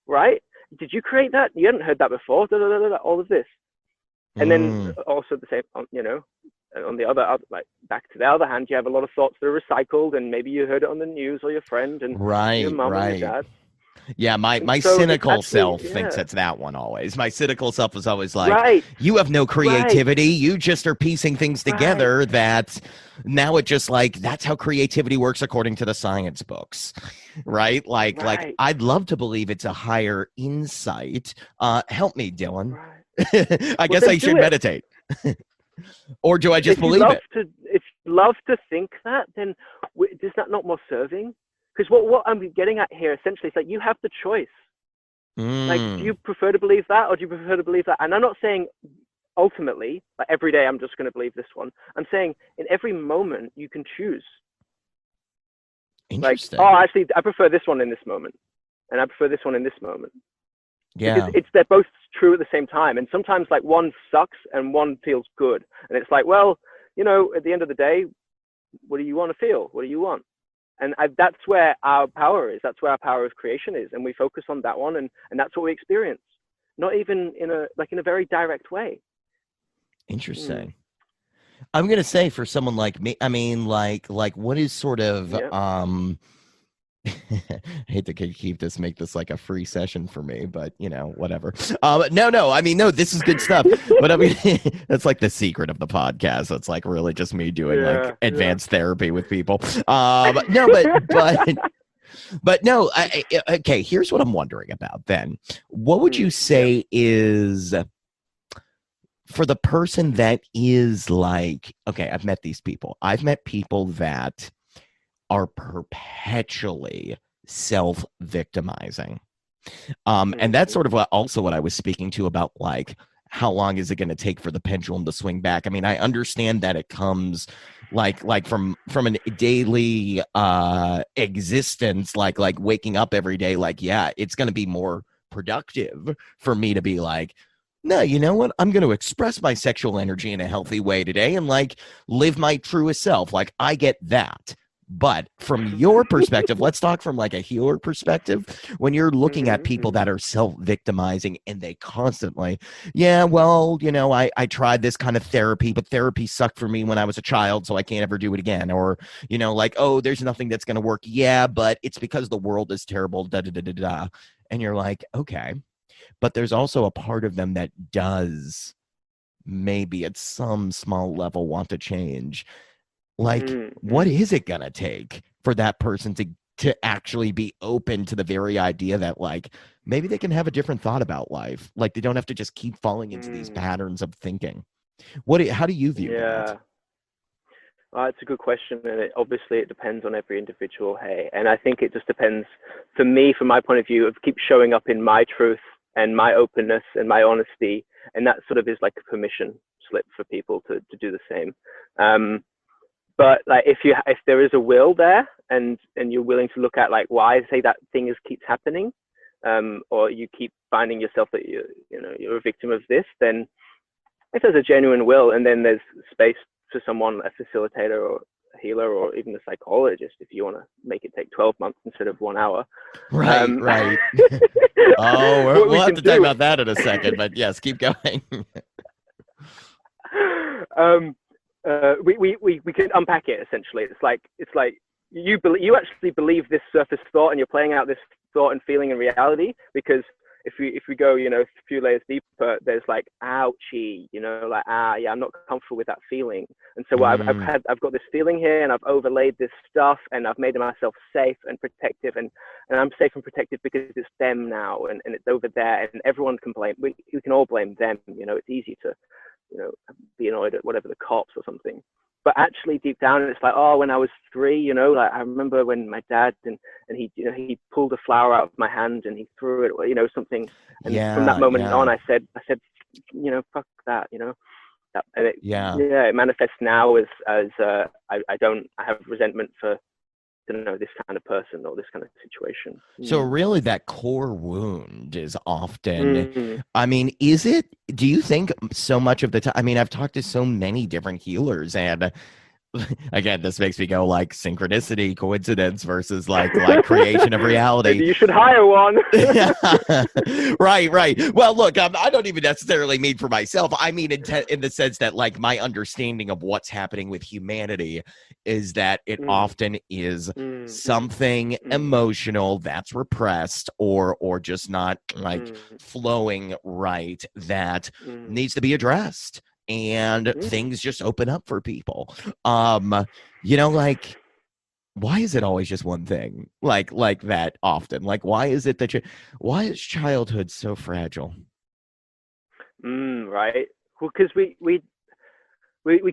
[SPEAKER 3] right? Did you create that? You hadn't heard that before. All of this. And then also the same, you know, on the other, like back to the other hand, you have a lot of thoughts that are recycled, and maybe you heard it on the news or your friend and your mom and your dad.
[SPEAKER 1] Yeah, my cynical self thinks it's that one always. My cynical self is always like, you have no creativity. You just are piecing things together that now it just like, that's how creativity works according to the science books, right? Like I'd love to believe it's a higher insight. Help me, Dylan. I guess I should meditate. Or do I just believe it?
[SPEAKER 3] If you love to think that, then is that not more serving? Because what I'm getting at here essentially is like you have the choice. Like, do you prefer to believe that, or do you prefer to believe that? And I'm not saying ultimately, like every day I'm just going to believe this one. I'm saying in every moment you can choose.
[SPEAKER 1] Interesting.
[SPEAKER 3] Like, actually, I prefer this one in this moment, and I prefer this one in this moment.
[SPEAKER 1] Yeah.
[SPEAKER 3] Because they're both true at the same time. And sometimes like one sucks and one feels good. And it's like, well, you know, at the end of the day, what do you want to feel? What do you want? And that's where our power is. That's where our power of creation is. And we focus on that one, and that's what we experience. Not even in a very direct way.
[SPEAKER 1] Interesting. I'm going to say for someone like me, I mean, like what is sort of, I hate to make this like a free session for me, but you know, whatever. No, this is good stuff. But I mean, that's like the secret of the podcast. It's like really just me doing like advanced therapy with people. But no, okay, here's what I'm wondering about then. What would you say is, for the person that is like, okay, I've met these people. I've met people that are perpetually self-victimizing. And that's sort of what I was speaking to about, like, how long is it going to take for the pendulum to swing back? I mean, I understand that it comes like from a daily existence, like waking up every day, like, yeah, it's going to be more productive for me to be like, no, you know what? I'm going to express my sexual energy in a healthy way today and like live my truest self. Like, I get that. But from your perspective, let's talk from like a healer perspective. When you're looking at people that are self-victimizing and they constantly, well, you know, I tried this kind of therapy, but therapy sucked for me when I was a child, so I can't ever do it again. Or, you know, like, oh, there's nothing that's going to work. Yeah, but it's because the world is terrible. And you're like, okay. But there's also a part of them that does maybe at some small level want to change. Like, what is it gonna take for that person to actually be open to the very idea that, like, maybe they can have a different thought about life? Like, they don't have to just keep falling into these patterns of thinking. How do you view that?
[SPEAKER 3] It's a good question, and obviously it depends on every individual. Hey, and I think it just depends, for me, from my point of view, of keep showing up in my truth and my openness and my honesty, and that sort of is like a permission slip for people to do the same. But like, if there is a will there, and you're willing to look at like why say that thing keeps happening, or you keep finding yourself that you're a victim of this, then if there's a genuine will, and then there's space for someone, a facilitator or a healer or even a psychologist, if you want to make it take 12 months instead of 1 hour.
[SPEAKER 1] Right. Oh, we'll have to talk about that in a second, but yes, keep going.
[SPEAKER 3] We can unpack it essentially. It's like you actually believe this surface thought, and you're playing out this thought and feeling in reality, because if we go, a few layers deeper, there's like, ouchie, like, yeah, I'm not comfortable with that feeling. And so I've got this feeling here, and I've overlaid this stuff, and I've made myself safe and protective, and I'm safe and protective because it's them now, and it's over there, and everyone can blame, we can all blame them. It's easy to, be annoyed at whatever, the cops or something. But actually deep down, it's like, oh, when I was 3, like I remember when my dad and he, he pulled a flower out of my hand and he threw it, something. And from that moment on, I said, fuck that, that, and it manifests now as I have resentment for, this kind of person or this kind of situation.
[SPEAKER 1] So really that core wound is often, I mean, do you think so much of the time, I mean, I've talked to so many different healers, and again, this makes me go like synchronicity, coincidence versus like creation of reality.
[SPEAKER 3] Maybe you should hire one.
[SPEAKER 1] Right. Well, look, I don't even necessarily mean for myself. I mean in the sense that like my understanding of what's happening with humanity is that it often is something emotional that's repressed or just not like flowing right, that needs to be addressed. And things just open up for people. Like, why is it always just one thing like that often? Like, why is it that why is childhood so fragile?
[SPEAKER 3] Right. Well, because we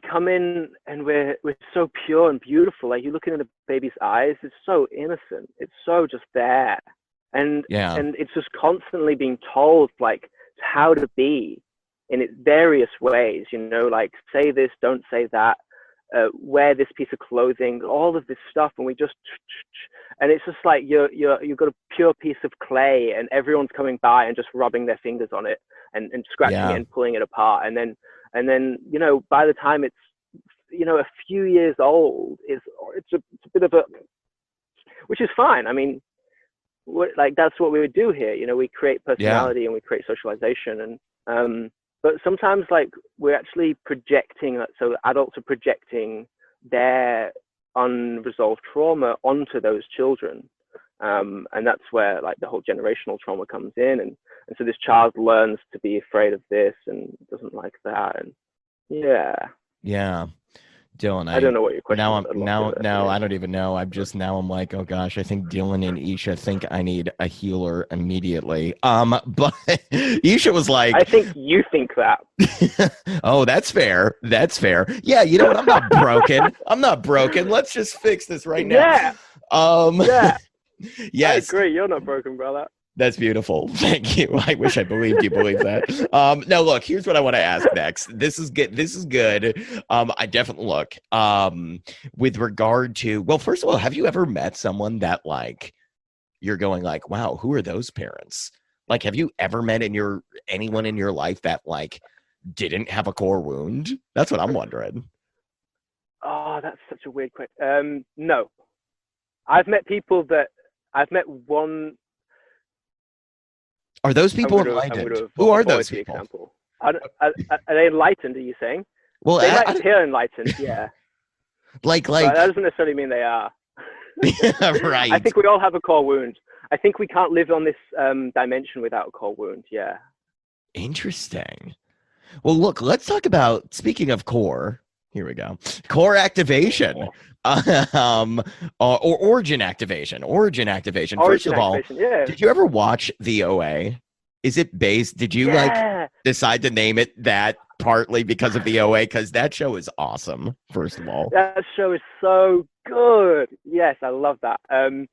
[SPEAKER 3] come in and we're so pure and beautiful. Like, you're looking at a baby's eyes, it's so innocent, it's so just there, and it's just constantly being told like how to be in its various ways, like, say this, don't say that, wear this piece of clothing, all of this stuff, and and it's just like you've got a pure piece of clay, and everyone's coming by and just rubbing their fingers on it and scratching it and pulling it apart, and then by the time it's a few years old, it's a bit of a, which is fine. I mean, that's what we would do here. We create personality and we create socialization, and but sometimes, like, we're actually projecting, so adults are projecting their unresolved trauma onto those children. And that's where, like, the whole generational trauma comes in. And so this child learns to be afraid of this and doesn't like that. And
[SPEAKER 1] yeah. Dylan,
[SPEAKER 3] I don't know what your question
[SPEAKER 1] is. I don't even know. I'm like, oh gosh, I think Dylan and Isha think I need a healer immediately. But Isha was like,
[SPEAKER 3] I think you think that.
[SPEAKER 1] Oh, that's fair. Yeah, you know what? I'm not broken. Let's just fix this right now. Yes.
[SPEAKER 3] I agree. You're not broken, brother.
[SPEAKER 1] That's beautiful. Thank you. I wish I believed you believe that. Now, look, here's what I want to ask next. This is good. I definitely look with regard to, well, first of all, have you ever met someone that like you're going like, wow, who are those parents? Like, have you ever met anyone in your life that like didn't have a core wound? That's what I'm wondering.
[SPEAKER 3] Oh, that's such a weird question. No, I've met one.
[SPEAKER 1] Are those people enlightened? Who are those people?
[SPEAKER 3] Example. Are they enlightened, are you saying?
[SPEAKER 1] Well,
[SPEAKER 3] they might appear enlightened, yeah.
[SPEAKER 1] Like
[SPEAKER 3] but that doesn't necessarily mean they are.
[SPEAKER 1] Right.
[SPEAKER 3] I think we all have a core wound. I think we can't live on this dimension without a core wound, yeah.
[SPEAKER 1] Interesting. Well, look, let's talk about, speaking of core, here we go. Core activation. Or origin activation. First of all, did you ever watch the OA? Is it based? Did you like decide to name it that partly because of the OA? Because that show is awesome. First of all,
[SPEAKER 3] that show is so good. Yes, I love that. And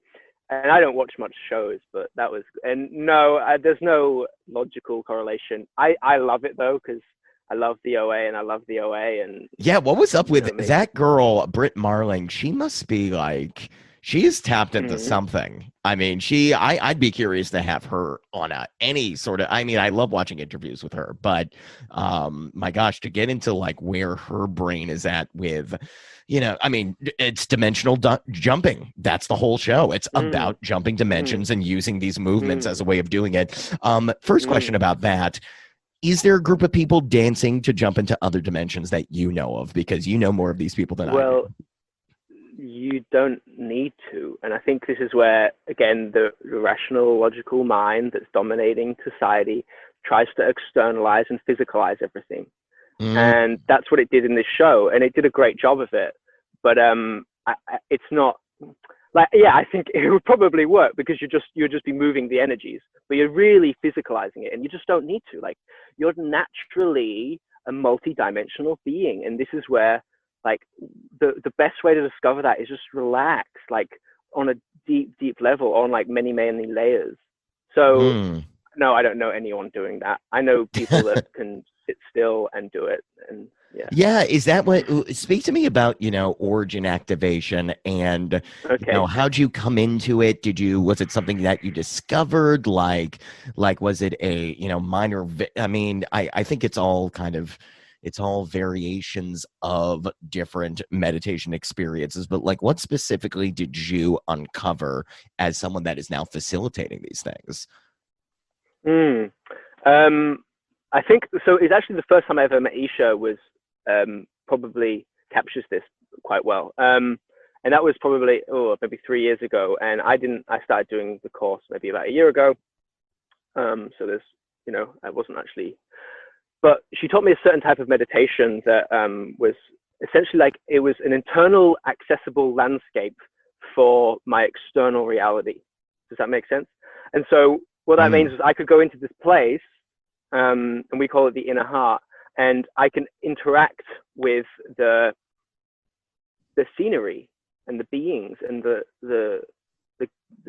[SPEAKER 3] I don't watch much shows, but that was, and no, there's no logical correlation. I love it though, because I love the OA and I love the OA. And
[SPEAKER 1] yeah, what was up with that girl, Britt Marling? She must be like, She's tapped into something. I mean, I'd be curious to have her on any sort of, I mean, I love watching interviews with her, but my gosh, to get into like where her brain is at with, I mean, it's dimensional jumping. That's the whole show. It's about jumping dimensions and using these movements as a way of doing it. First question about that. Is there a group of people dancing to jump into other dimensions that you know of? Because you know more of these people than I do.
[SPEAKER 3] You don't need to. And I think this is where, again, the rational, logical mind that's dominating society tries to externalize and physicalize everything. And that's what it did in this show. And it did a great job of it. But it's not like, yeah, I think it would probably work because you'll just be moving the energies, but you're really physicalizing it, and you just don't need to. Like, you're naturally a multi-dimensional being. And this is where, like, the best way to discover that is just relax, like on a deep level, on like many layers. So no, I don't know anyone doing that. I know people that can sit still and do it. And
[SPEAKER 1] yeah, is that what, speak to me about, origin activation and, how'd you come into it? Was it something that you discovered? Like was it a, minor, I mean, I think it's all variations of different meditation experiences, but like what specifically did you uncover as someone that is now facilitating these things?
[SPEAKER 3] I think so. It's actually the first time I ever met Isha was probably captures this quite well. And that was probably maybe 3 years ago. And I started doing the course maybe about a year ago. So there's, I wasn't actually, but she taught me a certain type of meditation that was essentially like, it was an internal accessible landscape for my external reality. Does that make sense? And so what that means is I could go into this place, and we call it the inner heart, and I can interact with the scenery and the beings and the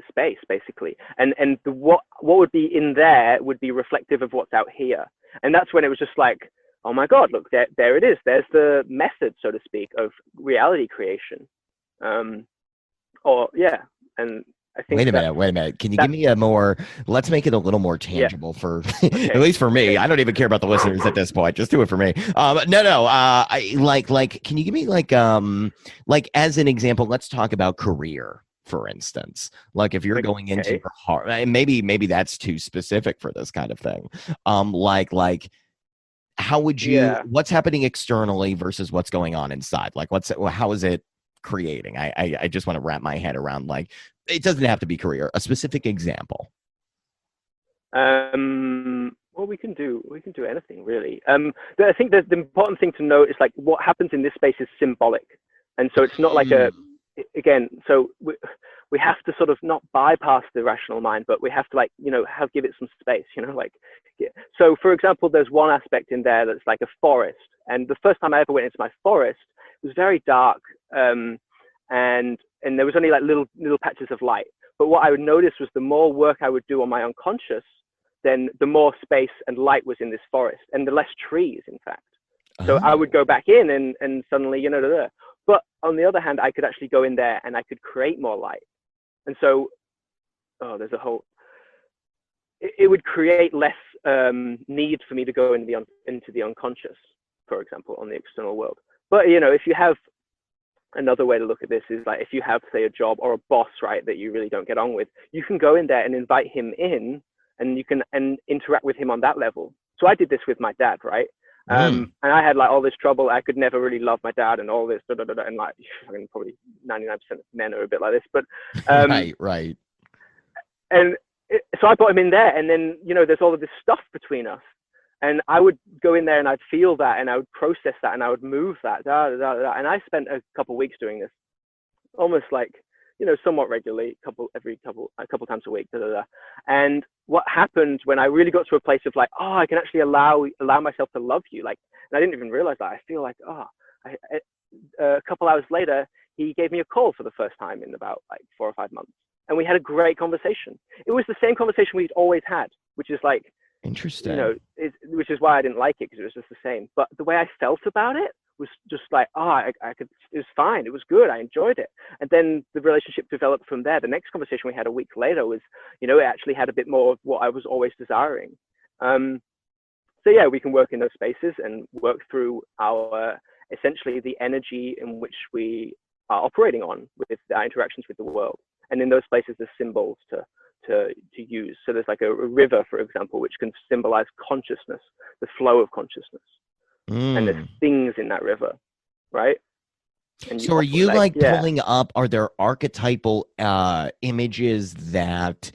[SPEAKER 3] space, basically, and what would be in there would be reflective of what's out here. And that's when it was just like, oh my God, look, there it is. There's the method, so to speak, of reality creation. And I think
[SPEAKER 1] wait a minute. Can you give me let's make it a little more tangible for, at least for me. I don't even care about the listeners at this point. Just do it for me. Can you give me like as an example, let's talk about career, for instance. Like if you're going into your heart, maybe that's too specific for this kind of thing. How would you, what's happening externally versus what's going on inside? Like how is it creating? I just want to wrap my head around, like, it doesn't have to be career, a specific example.
[SPEAKER 3] Well, we can do anything really. I think the important thing to note is like what happens in this space is symbolic. And so it's not like so we have to sort of not bypass the rational mind, but we have to give it some space, So for example, there's one aspect in there that's like a forest. And the first time I ever went into my forest, it was very dark. And there was only like little patches of light. But what I would notice was the more work I would do on my unconscious, then the more space and light was in this forest, and the less trees, in fact. So I would go back in and suddenly, But on the other hand, I could actually go in there and I could create more light. And so, there's a whole, it would create less need for me to go into the unconscious, for example, on the external world. But, if you have, another way to look at this is like, if you have, say, a job or a boss, right, that you really don't get on with, you can go in there and invite him in, and you can interact with him on that level. So I did this with my dad, right? And I had like all this trouble. I could never really love my dad and all this, and like, I mean, probably 99% of men are a bit like this, but
[SPEAKER 1] right.
[SPEAKER 3] And so I brought him in there, and then there's all of this stuff between us. And I would go in there and I'd feel that, and I would process that, and I would move that. And I spent a couple of weeks doing this, almost like, somewhat regularly, a couple times a week. And what happened when I really got to a place of like, I can actually allow myself to love you. Like, and I didn't even realize that. I feel like, a couple hours later, he gave me a call for the first time in about like 4 or 5 months. And we had a great conversation. It was the same conversation we'd always had, which is like,
[SPEAKER 1] interesting.
[SPEAKER 3] Which is why I didn't like it, because it was just the same. But the way I felt about it was just like, I could, it was fine, it was good, I enjoyed it. And then the relationship developed from there. The next conversation we had a week later was, it actually had a bit more of what I was always desiring. So yeah, we can work in those spaces and work through our, essentially the energy in which we are operating on with our interactions with the world. And in those places, there's symbols to use. So there's like a river, for example, which can symbolize consciousness, the flow of consciousness. And there's things in that river, right? And
[SPEAKER 1] so are you pulling up, are there archetypal images that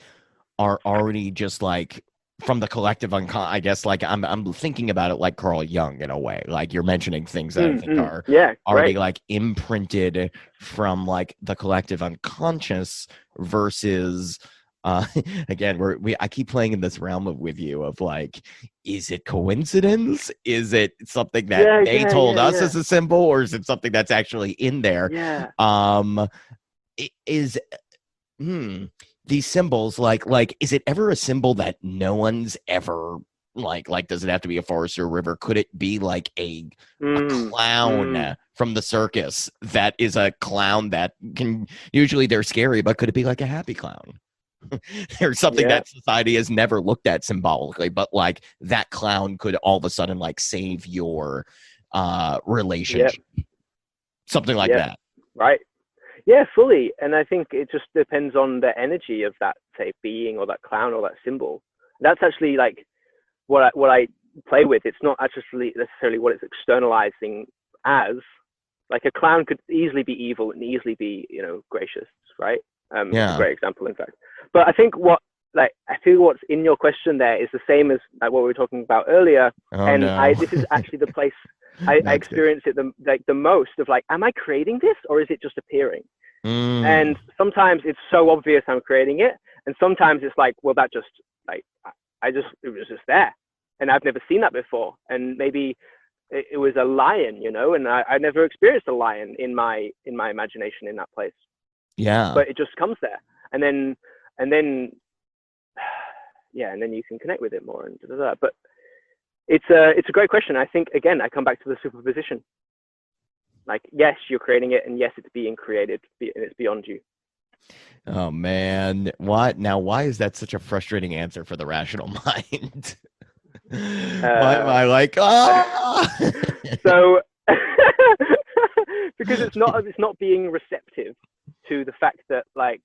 [SPEAKER 1] are already just like from the collective I guess, like I'm thinking about it like Carl Jung in a way. Like you're mentioning things that I think are already like imprinted from like the collective unconscious versus again, I keep playing in this realm with you of like, is it coincidence? Is it something that they told us as a symbol, or is it something that's actually in there? These symbols, like is it ever a symbol that no one's ever like does it have to be a forest or a river? Could it be like a clown from the circus that is a clown that can, usually they're scary, but could it be like a happy clown? There's something that society has never looked at symbolically, but like that clown could all of a sudden like save your relationship. Something like that.
[SPEAKER 3] Right. Yeah, fully. And I think it just depends on the energy of that, say, being or that clown or that symbol. That's actually like what I play with. It's not actually necessarily what it's externalizing as. Like a clown could easily be evil and easily be, gracious, right? It's a great example, in fact. But I think I feel what's in your question there is the same as like what we were talking about earlier. This is actually the place I experience it the most of like, am I creating this or is it just appearing? And sometimes it's so obvious I'm creating it, and sometimes it's like, well, that just like it was just there, and I've never seen that before, and maybe it was a lion, and I never experienced a lion in my imagination in that place. But it just comes there, and then and then you can connect with it more and but it's a great question. I think again I come back to the superposition. Like, yes, you're creating it, and yes, it's being created, and it's beyond you.
[SPEAKER 1] Oh man, why is that such a frustrating answer for the rational mind? Why am I like
[SPEAKER 3] so because it's not being receptive to the fact that like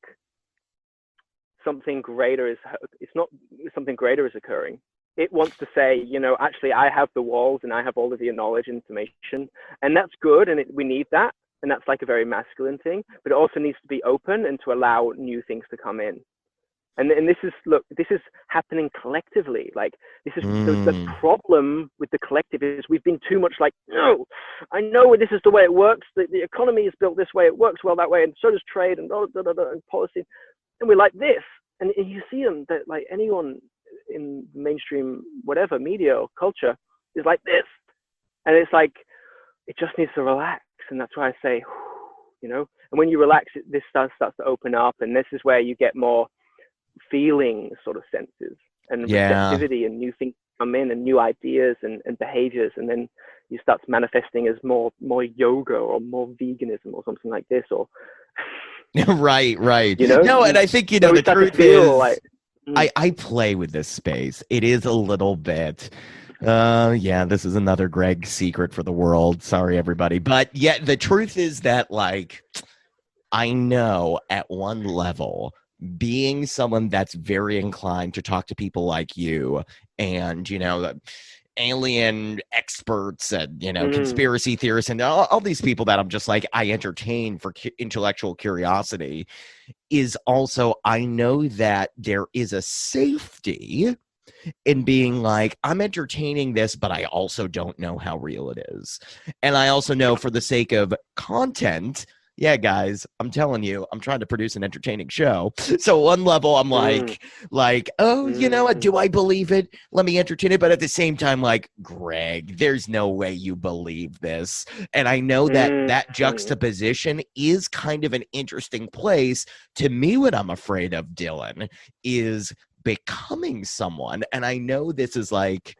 [SPEAKER 3] something greater is occurring. It wants to say, actually, I have the walls and I have all of your knowledge, information, and that's good, and we need that, and that's like a very masculine thing. But it also needs to be open and to allow new things to come in. And this is happening collectively. Like this is the problem with the collective is we've been too much like, no, I know this is the way it works. The economy is built this way. It works well that way, and so does trade and and policy, and we're like this. And you see them that like anyone in mainstream whatever media or culture is like this, and it's like it just needs to relax. And that's why I say, and when you relax, this starts to open up, and this is where you get more feeling sort of senses and receptivity, and new things come in, and new ideas and behaviors, and then you start manifesting as more yoga or more veganism or something like this, or
[SPEAKER 1] right no, and I think so the truth is like, I play with this space. It is a little bit this is another Greg secret for the world, sorry everybody, but the truth is that like I know at one level, being someone that's very inclined to talk to people like you and alien experts and conspiracy theorists and all these people that I'm just like I entertain for intellectual curiosity, is also I know that there is a safety in being like, I'm entertaining this, but I also don't know how real it is. And I also know for the sake of content, guys, I'm telling you, I'm trying to produce an entertaining show. So one level, I'm like, do I believe it? Let me entertain it. But at the same time, like, Greg, there's no way you believe this. And I know that juxtaposition is kind of an interesting place. To me, what I'm afraid of, Dylan, is becoming someone. And I know this is like,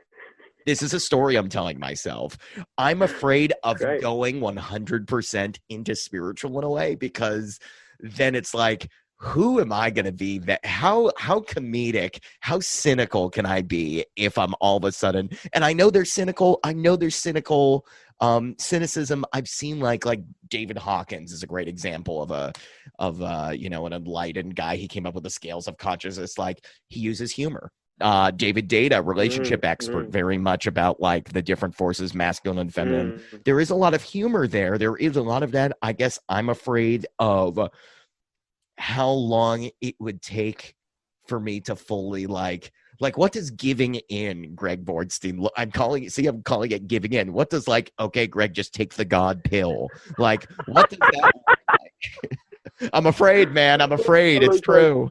[SPEAKER 1] This is a story I'm telling myself. I'm afraid of
[SPEAKER 3] Great.
[SPEAKER 1] going 100% into spiritual in a way, because then it's like, who am I going to be? That how comedic, how cynical can I be if I'm all of a sudden? And I know there's cynical. Cynicism. I've seen like David Hawkins is a great example of an enlightened guy. He came up with the scales of consciousness. Like, he uses humor. David Data, relationship expert, very much about like the different forces, masculine and feminine. There is a lot of humor there. There is a lot of that. I guess I'm afraid of how long it would take for me to fully like what does giving in, Greg Bornstein? I'm calling it giving in. What does okay, Greg, just take the God pill. Like, what does that look like? I'm afraid, man. I'm afraid. It's true.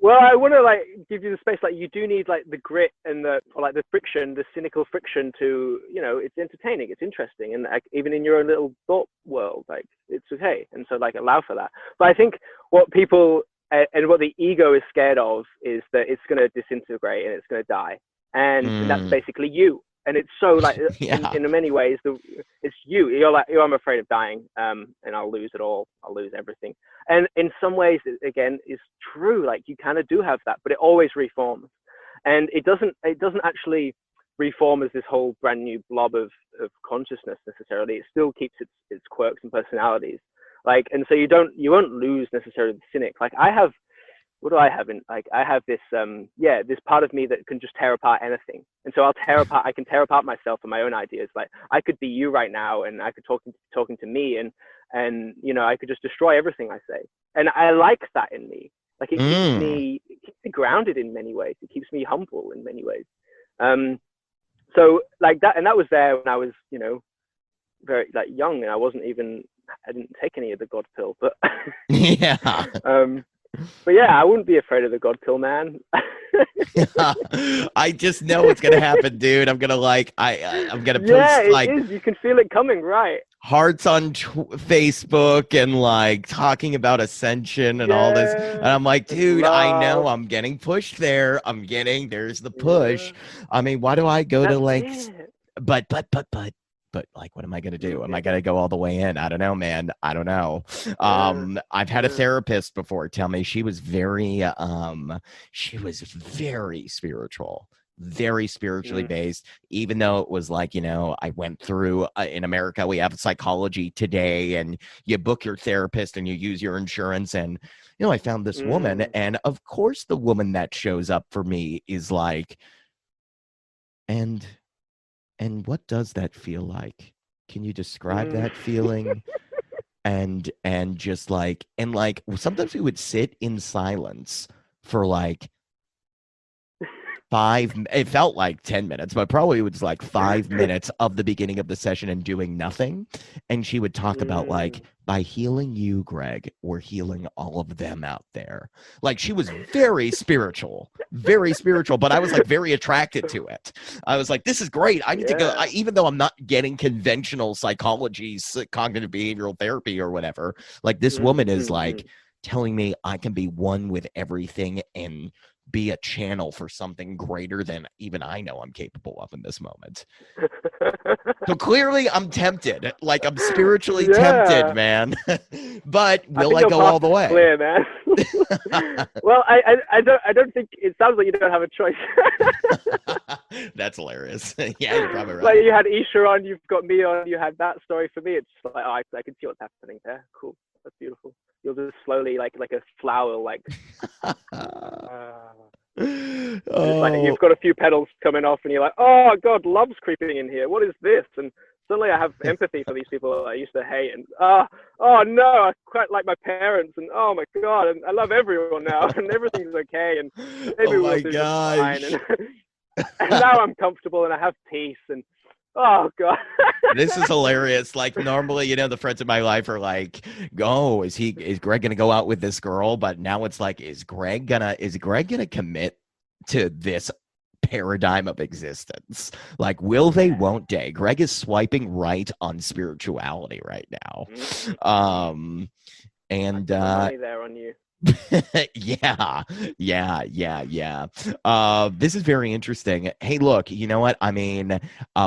[SPEAKER 3] Well, I want to give you the space. You do need the grit and the friction, the cynical friction to, it's entertaining, it's interesting, and even in your own little thought world, it's okay. And so allow for that. But I think what people and what the ego is scared of is that it's going to disintegrate and it's going to die, and that's basically you. And it's so in many ways, it's you. I'm afraid of dying, and I'll lose it all. I'll lose everything. And in some ways, again, it's true. You kind of do have that, but it always reforms, and it doesn't actually reform as this whole brand new blob of consciousness necessarily. It still keeps its quirks and personalities. And so you won't lose necessarily the cynic. What do I have in I have this this part of me that can just tear apart anything, and so I can tear apart myself and my own ideas. I could be you right now, and I could talking to me, and I could just destroy everything I say, and I like that in me. It keeps me grounded in many ways. It keeps me humble in many ways. So that, and that was there when I was very young, and I didn't take any of the God pill, but
[SPEAKER 1] yeah.
[SPEAKER 3] But yeah, I wouldn't be afraid of the God pill, man.
[SPEAKER 1] I just know what's gonna happen, dude. I'm gonna I'm gonna post
[SPEAKER 3] it is. You can feel it coming, right?
[SPEAKER 1] Hearts on Facebook and talking about Ascension and all this, and I'm like, dude, I know I'm getting pushed there. There's the push. I mean, why do I go to lengths? But what am I going to do? Am I going to go all the way in? I don't know, man. I don't know. I've had a therapist before tell me she was very spiritual, very spiritually based, even though it was I went through in America, we have Psychology Today, and you book your therapist and you use your insurance. And, I found this woman, and of course the woman that shows up for me is and what does that feel like? Can you describe that feeling? And just sometimes we would sit in silence for it felt like 10 minutes, but probably it was 5 minutes of the beginning of the session and doing nothing. And she would talk about by healing you, Greg, we're healing all of them out there. She was very spiritual, but I was very attracted to it. I was like, this is great. I need to go. Even though I'm not getting conventional psychology, cognitive behavioral therapy or whatever, this woman is telling me I can be one with everything and be a channel for something greater than even I know I'm capable of in this moment. So clearly I'm tempted. I'm spiritually tempted, man. But will I go all the way?
[SPEAKER 3] Clear, man. Well, I don't think it sounds like you don't have a choice.
[SPEAKER 1] That's hilarious. Yeah, you're probably right.
[SPEAKER 3] You had Isha on, you've got me on, you had that story for me. It's I can see what's happening there. Cool. That's beautiful. You'll just slowly like a flower you've got a few petals coming off and you're like, oh God, love's creeping in here. What is this? And suddenly I have empathy for these people that I used to hate, and oh no, I quite like my parents, and oh my God, and I love everyone now, and everything's okay, and everyone's fine, and now I'm comfortable and I have peace, and oh God.
[SPEAKER 1] This is hilarious. Normally, the friends in my life are is Greg gonna go out with this girl? But now it's is Greg gonna commit to this paradigm of existence? Will they, won't they? Greg is swiping right on spirituality right now. And
[SPEAKER 3] money there on you.
[SPEAKER 1] Yeah, yeah. This is very interesting. Hey, look, you know what? I mean,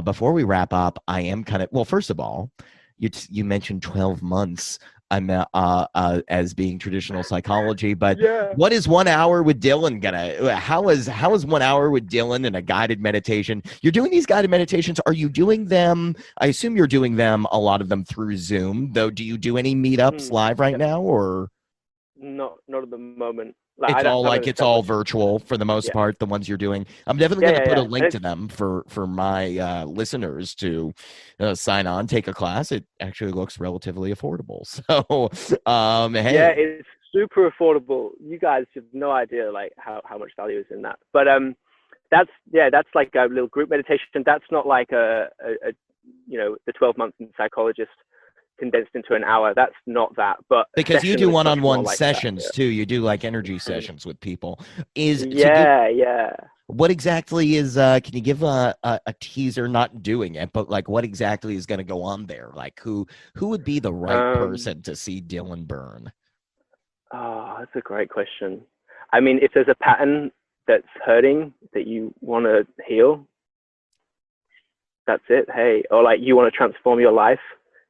[SPEAKER 1] before we wrap up, I am kind of, well, first of all, you mentioned 12 months. I'm as being traditional psychology, but
[SPEAKER 3] Yeah.
[SPEAKER 1] what is 1 hour with Dylan gonna? How is 1 hour with Dylan and a guided meditation? You're doing these guided meditations. Are you doing them? I assume you're doing them, a lot of them through Zoom. Though, do you do any meetups live right
[SPEAKER 3] Yeah.
[SPEAKER 1] now, or?
[SPEAKER 3] Not at the moment. Like I don't have an
[SPEAKER 1] It's all
[SPEAKER 3] established.
[SPEAKER 1] virtual for the most
[SPEAKER 3] Yeah.
[SPEAKER 1] part, the ones you're doing. I'm definitely
[SPEAKER 3] Yeah,
[SPEAKER 1] going to
[SPEAKER 3] yeah,
[SPEAKER 1] put a
[SPEAKER 3] yeah. And
[SPEAKER 1] link
[SPEAKER 3] it's
[SPEAKER 1] to them for my listeners to sign on, take a class. It actually looks relatively affordable. So,
[SPEAKER 3] yeah,
[SPEAKER 1] hey,
[SPEAKER 3] it's super affordable. You guys have no idea like how much value is in that. But that's like a little group meditation. That's not like a the 12 months in psychologist condensed into an hour. That's not that. But a
[SPEAKER 1] because you
[SPEAKER 3] session
[SPEAKER 1] do
[SPEAKER 3] is much more
[SPEAKER 1] one-on-one
[SPEAKER 3] like that.
[SPEAKER 1] sessions too. You do like energy
[SPEAKER 3] Yeah.
[SPEAKER 1] sessions with people. Is to give
[SPEAKER 3] Yeah, yeah.
[SPEAKER 1] What exactly is can you give a teaser, not doing it, but like what exactly is going to go on there? Like who would be the right
[SPEAKER 3] Um,
[SPEAKER 1] person to see Dylan burn?
[SPEAKER 3] oh, that's a great question. I mean, if there's a pattern that's hurting that you want to heal, that's it. Hey, or like you want to transform your life,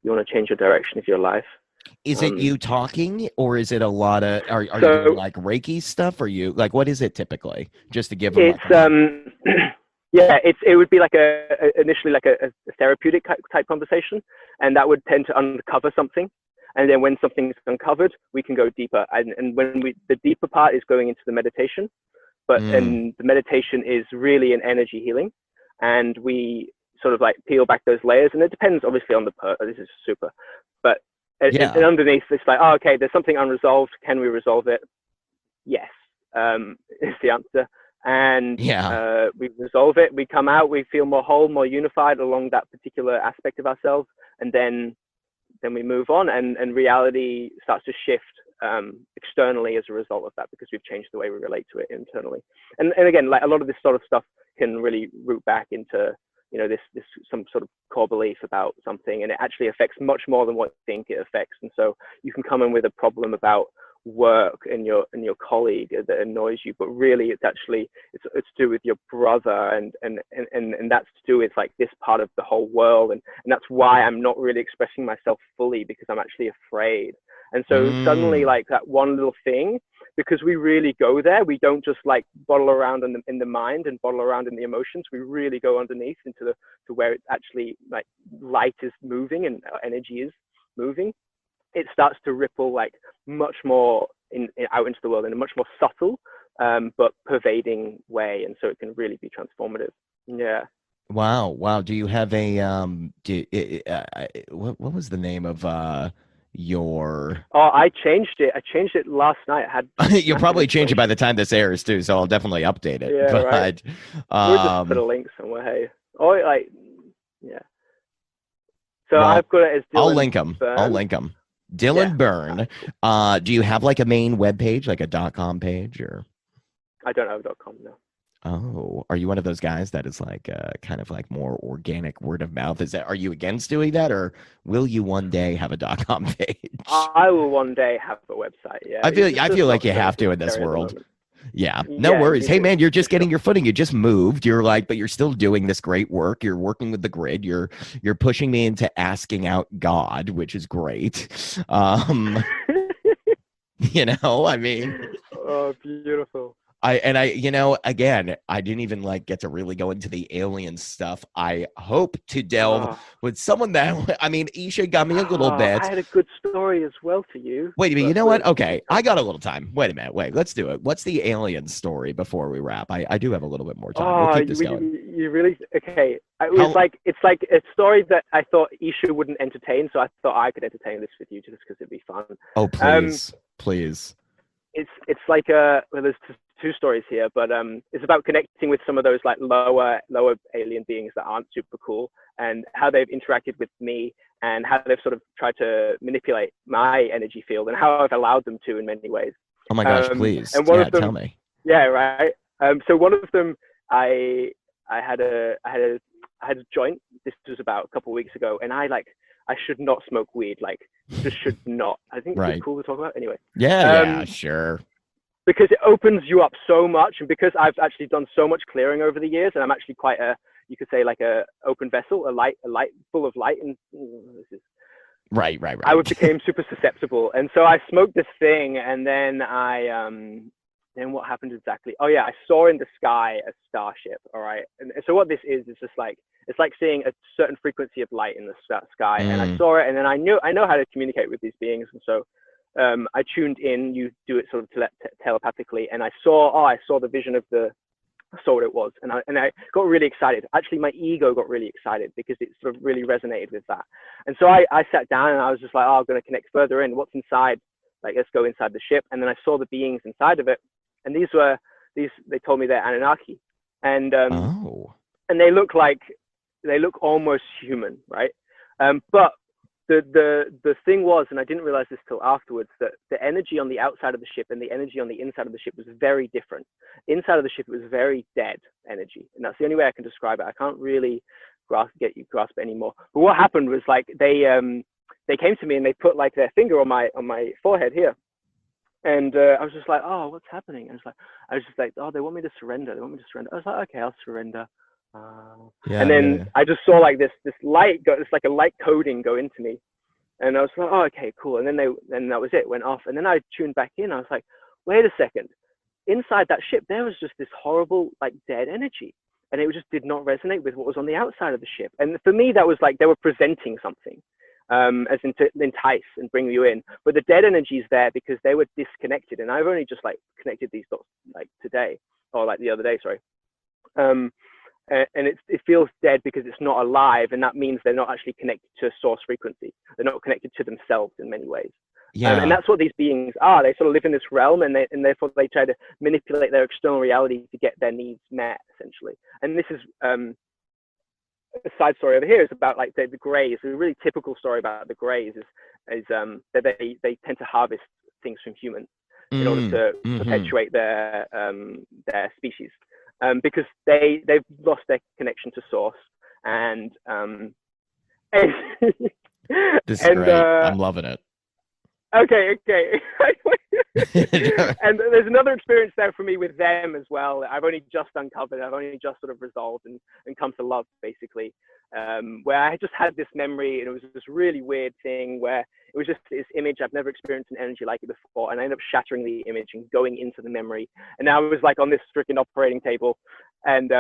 [SPEAKER 3] you want to change your direction of your life.
[SPEAKER 1] Is it
[SPEAKER 3] Um,
[SPEAKER 1] you talking, or is it a lot of are you doing
[SPEAKER 3] so
[SPEAKER 1] like Reiki stuff? Or you like what is it typically? Just to give them
[SPEAKER 3] it's
[SPEAKER 1] like a
[SPEAKER 3] yeah, it would be like initially like a therapeutic type conversation, and that would tend to uncover something. And then when something's uncovered, we can go deeper. And when the deeper part is going into the meditation,
[SPEAKER 1] mm,
[SPEAKER 3] and the meditation is really an energy healing, and we sort of like peel back those layers, and it depends obviously on this is super, but and
[SPEAKER 1] yeah,
[SPEAKER 3] underneath it's like, oh, okay, there's something unresolved, can we resolve it? Yes, is the answer. And
[SPEAKER 1] yeah.
[SPEAKER 3] we resolve it, we come out, we feel more whole, more unified along that particular aspect of ourselves, and then we move on, and reality starts to shift externally as a result of that, because we've changed the way we relate to it internally. And again, like a lot of this sort of stuff can really root back into this some sort of core belief about something, and it actually affects much more than what you think it affects. And so you can come in with a problem about work and your colleague that annoys you, but really it's to do with your brother, and that's to do with like this part of the whole world, and that's why I'm not really expressing myself fully, because I'm actually afraid. And so suddenly,
[SPEAKER 1] Mm,
[SPEAKER 3] like that one little thing, because we really go there, we don't just like bottle around in the mind and bottle around in the emotions. We really go underneath into to where it's actually like light is moving and energy is moving. It starts to ripple like much more out into the world in a much more subtle but pervading way, and so it can really be transformative. Yeah.
[SPEAKER 1] wow. Do you have a what was the name of your
[SPEAKER 3] Oh, I changed it last night. I had
[SPEAKER 1] You'll
[SPEAKER 3] massive
[SPEAKER 1] probably change it by
[SPEAKER 3] inspiration.
[SPEAKER 1] the time this airs too, so I'll definitely update it.
[SPEAKER 3] Yeah, right.
[SPEAKER 1] But
[SPEAKER 3] We'll just put
[SPEAKER 1] um
[SPEAKER 3] a link somewhere. Hey. Oh, like, yeah. So
[SPEAKER 1] well,
[SPEAKER 3] I've got it as
[SPEAKER 1] I'll
[SPEAKER 3] Dylan
[SPEAKER 1] link them. I'll
[SPEAKER 3] Byrne.
[SPEAKER 1] link them.
[SPEAKER 3] Yeah.
[SPEAKER 1] Dylan
[SPEAKER 3] All
[SPEAKER 1] Byrne.
[SPEAKER 3] right, cool.
[SPEAKER 1] Do you have like a main web page, like a .com page, or
[SPEAKER 3] I don't have .com now.
[SPEAKER 1] oh, are you one of those guys that is like kind of like more organic word of mouth? Are you against doing that, or will you one day have a .com page?
[SPEAKER 3] I will one day have a website. Yeah, it's
[SPEAKER 1] I
[SPEAKER 3] just
[SPEAKER 1] feel
[SPEAKER 3] not
[SPEAKER 1] like you
[SPEAKER 3] so
[SPEAKER 1] have to in this
[SPEAKER 3] necessary at the
[SPEAKER 1] world.
[SPEAKER 3] moment.
[SPEAKER 1] Yeah, no
[SPEAKER 3] Yeah,
[SPEAKER 1] worries.
[SPEAKER 3] me
[SPEAKER 1] Hey
[SPEAKER 3] too,
[SPEAKER 1] man, you're
[SPEAKER 3] for
[SPEAKER 1] just
[SPEAKER 3] sure.
[SPEAKER 1] getting your footing. You just moved. You're like, but you're still doing this great work. You're working with the grid. You're pushing me into asking out God, which is great. I mean,
[SPEAKER 3] Oh, beautiful.
[SPEAKER 1] again, I didn't even like get to really go into the alien stuff. I hope to delve
[SPEAKER 3] Oh,
[SPEAKER 1] with someone that I mean, Isha got me a little
[SPEAKER 3] I
[SPEAKER 1] bit.
[SPEAKER 3] had a good story as well to you,
[SPEAKER 1] Wait a minute, you
[SPEAKER 3] but
[SPEAKER 1] know what?
[SPEAKER 3] we'll
[SPEAKER 1] Okay, I
[SPEAKER 3] talk.
[SPEAKER 1] got a little time. Wait a minute. Wait, let's do it. What's the alien story before we wrap? I do have a little bit more time. We'll
[SPEAKER 3] Oh,
[SPEAKER 1] keep this going.
[SPEAKER 3] you really okay?
[SPEAKER 1] How
[SPEAKER 3] It's like a story that I thought Isha wouldn't entertain, so I thought I could entertain this with you just because it'd be fun.
[SPEAKER 1] Oh,
[SPEAKER 3] Um,
[SPEAKER 1] please. Please.
[SPEAKER 3] it's like well, there's two stories here, but it's about connecting with some of those like lower alien beings that aren't super cool, and how they've interacted with me, and how they've sort of tried to manipulate my energy field, and how I've allowed them to in many ways.
[SPEAKER 1] Oh my gosh, please.
[SPEAKER 3] And one of
[SPEAKER 1] Yeah, tell
[SPEAKER 3] them,
[SPEAKER 1] me.
[SPEAKER 3] yeah, right. So one of them, I I had a joint. This was about a couple of weeks ago, and I should not smoke weed. Like just should not. I think
[SPEAKER 1] Right.
[SPEAKER 3] it's cool to talk about anyway.
[SPEAKER 1] Yeah, sure.
[SPEAKER 3] Because it opens you up so much, and because I've actually done so much clearing over the years, and I'm actually quite you could say like a open vessel, a light full of light, and this is
[SPEAKER 1] Right.
[SPEAKER 3] I became super susceptible. And so I smoked this thing, and then then what happened exactly? Oh yeah, I saw in the sky a starship. All right. And so what this is just like, it's like seeing a certain frequency of light in the sky. And I saw it, and then I know how to communicate with these beings. And so I tuned in. You do it sort of telepathically. And I saw the vision of I saw what it was, and I got really excited. Actually, my ego got really excited because it sort of really resonated with that. And so I sat down, and I was just like, oh, I'm going to connect further in. What's inside? Like, let's go inside the ship. And then I saw the beings inside of it, and they told me they're Anunnaki, and and they look almost human, right? But the thing was, and I didn't realize this till afterwards, that the energy on the outside of the ship and the energy on the inside of the ship was very different. Inside of the ship, it was very dead energy, and that's the only way I can describe it. I can't really grasp it anymore. But what happened was, like, they came to me and they put like their finger on my forehead here, and I was just like, oh, what's happening? I was just like, oh, they want me to surrender. I was like, okay, I'll surrender. And then I just saw like this light go, it's like a light coding go into me, and I was like, oh, okay, cool. And then that was it, went off. And then I tuned back in. I was like, wait a second, inside that ship there was just this horrible like dead energy, and it just did not resonate with what was on the outside of the ship. And for me, that was like they were presenting something, as in to entice and bring you in. But the dead energy is there because they were disconnected, and I've only just like connected these dots like today, or like the other day, sorry. And it feels dead because it's not alive, and that means they're not actually connected to a source frequency. They're not connected to themselves in many ways. And that's what these beings are. They sort of live in this realm, and therefore they try to manipulate their external reality to get their needs met, essentially. And this is a side story over here is about like the Greys. A really typical story about the Greys is that they tend to harvest things from humans in order to perpetuate their species. Because they've lost their connection to source, and
[SPEAKER 1] this is great. I'm loving it.
[SPEAKER 3] Okay. And there's another experience there for me with them as well. I've only just uncovered. I've only just sort of resolved and come to love, basically. Where I just had this memory, and it was this really weird thing where it was just this image. I've never experienced an energy like it before, and I ended up shattering the image and going into the memory. And now I was like on this freaking operating table, and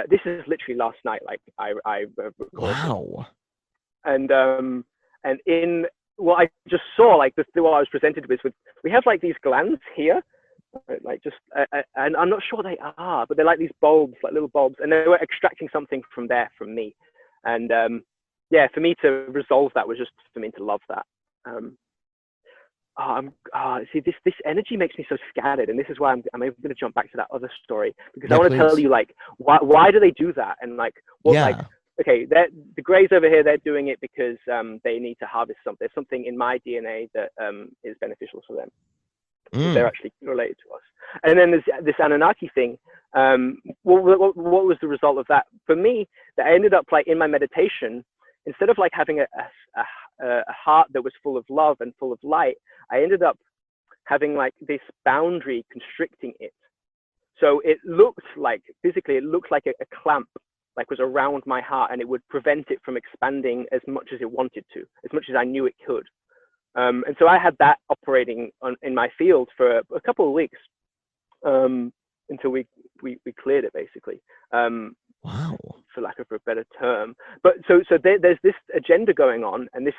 [SPEAKER 3] this is literally last night. Like I recorded.
[SPEAKER 1] Wow.
[SPEAKER 3] And in what I just saw, like what I was presented with, we have like these glands here. Like just and I'm not sure what they are, but they're like these bulbs, like little bulbs, and they were extracting something from me. And for me to resolve that was just for me to love that. See, this energy makes me so scattered, and this is why I'm going to jump back to that other story, because I want to tell you like why do they do that, and like what like. Okay, the Greys over here, they're doing it because they need to harvest something. There's something in my DNA that is beneficial for them. They're actually related to us. And then there's this Anunnaki thing. What was the result of that? For me, that I ended up like in my meditation, instead of like having a heart that was full of love and full of light, I ended up having like this boundary constricting it. So it looked like, physically, it looked like a clamp, like was around my heart, and it would prevent it from expanding as much as it wanted to, as much as I knew it could. And so I had that operating in my field for a couple of weeks until we cleared it, basically. Wow. For lack of a better term. But so there's this agenda going on, and this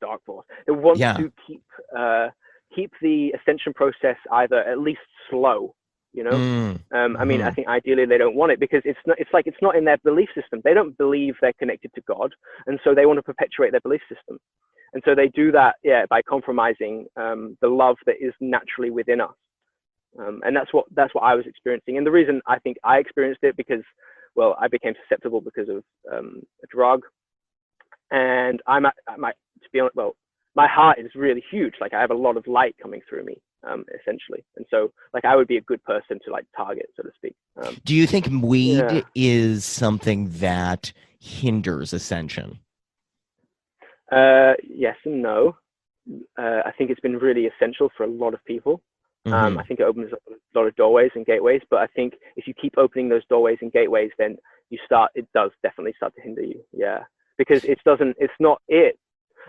[SPEAKER 3] dark force. It wants to keep the ascension process either at least slow. You know, I mean, I think ideally they don't want it because it's not in their belief system. They don't believe they're connected to God, and so they want to perpetuate their belief system. And so they do that, by compromising the love that is naturally within us. And that's what I was experiencing. And the reason I think I experienced it because, well, I became susceptible because of a drug, and to be honest, well, my heart is really huge. Like I have a lot of light coming through me. Essentially, and so like I would be a good person to like target, so to speak.
[SPEAKER 1] Do you think weed is something that hinders ascension?
[SPEAKER 3] Yes and no. I think it's been really essential for a lot of people. I think it opens up a lot of doorways and gateways, but I think if you keep opening those doorways and gateways, then it does definitely start to hinder you. Yeah. Because it's not it.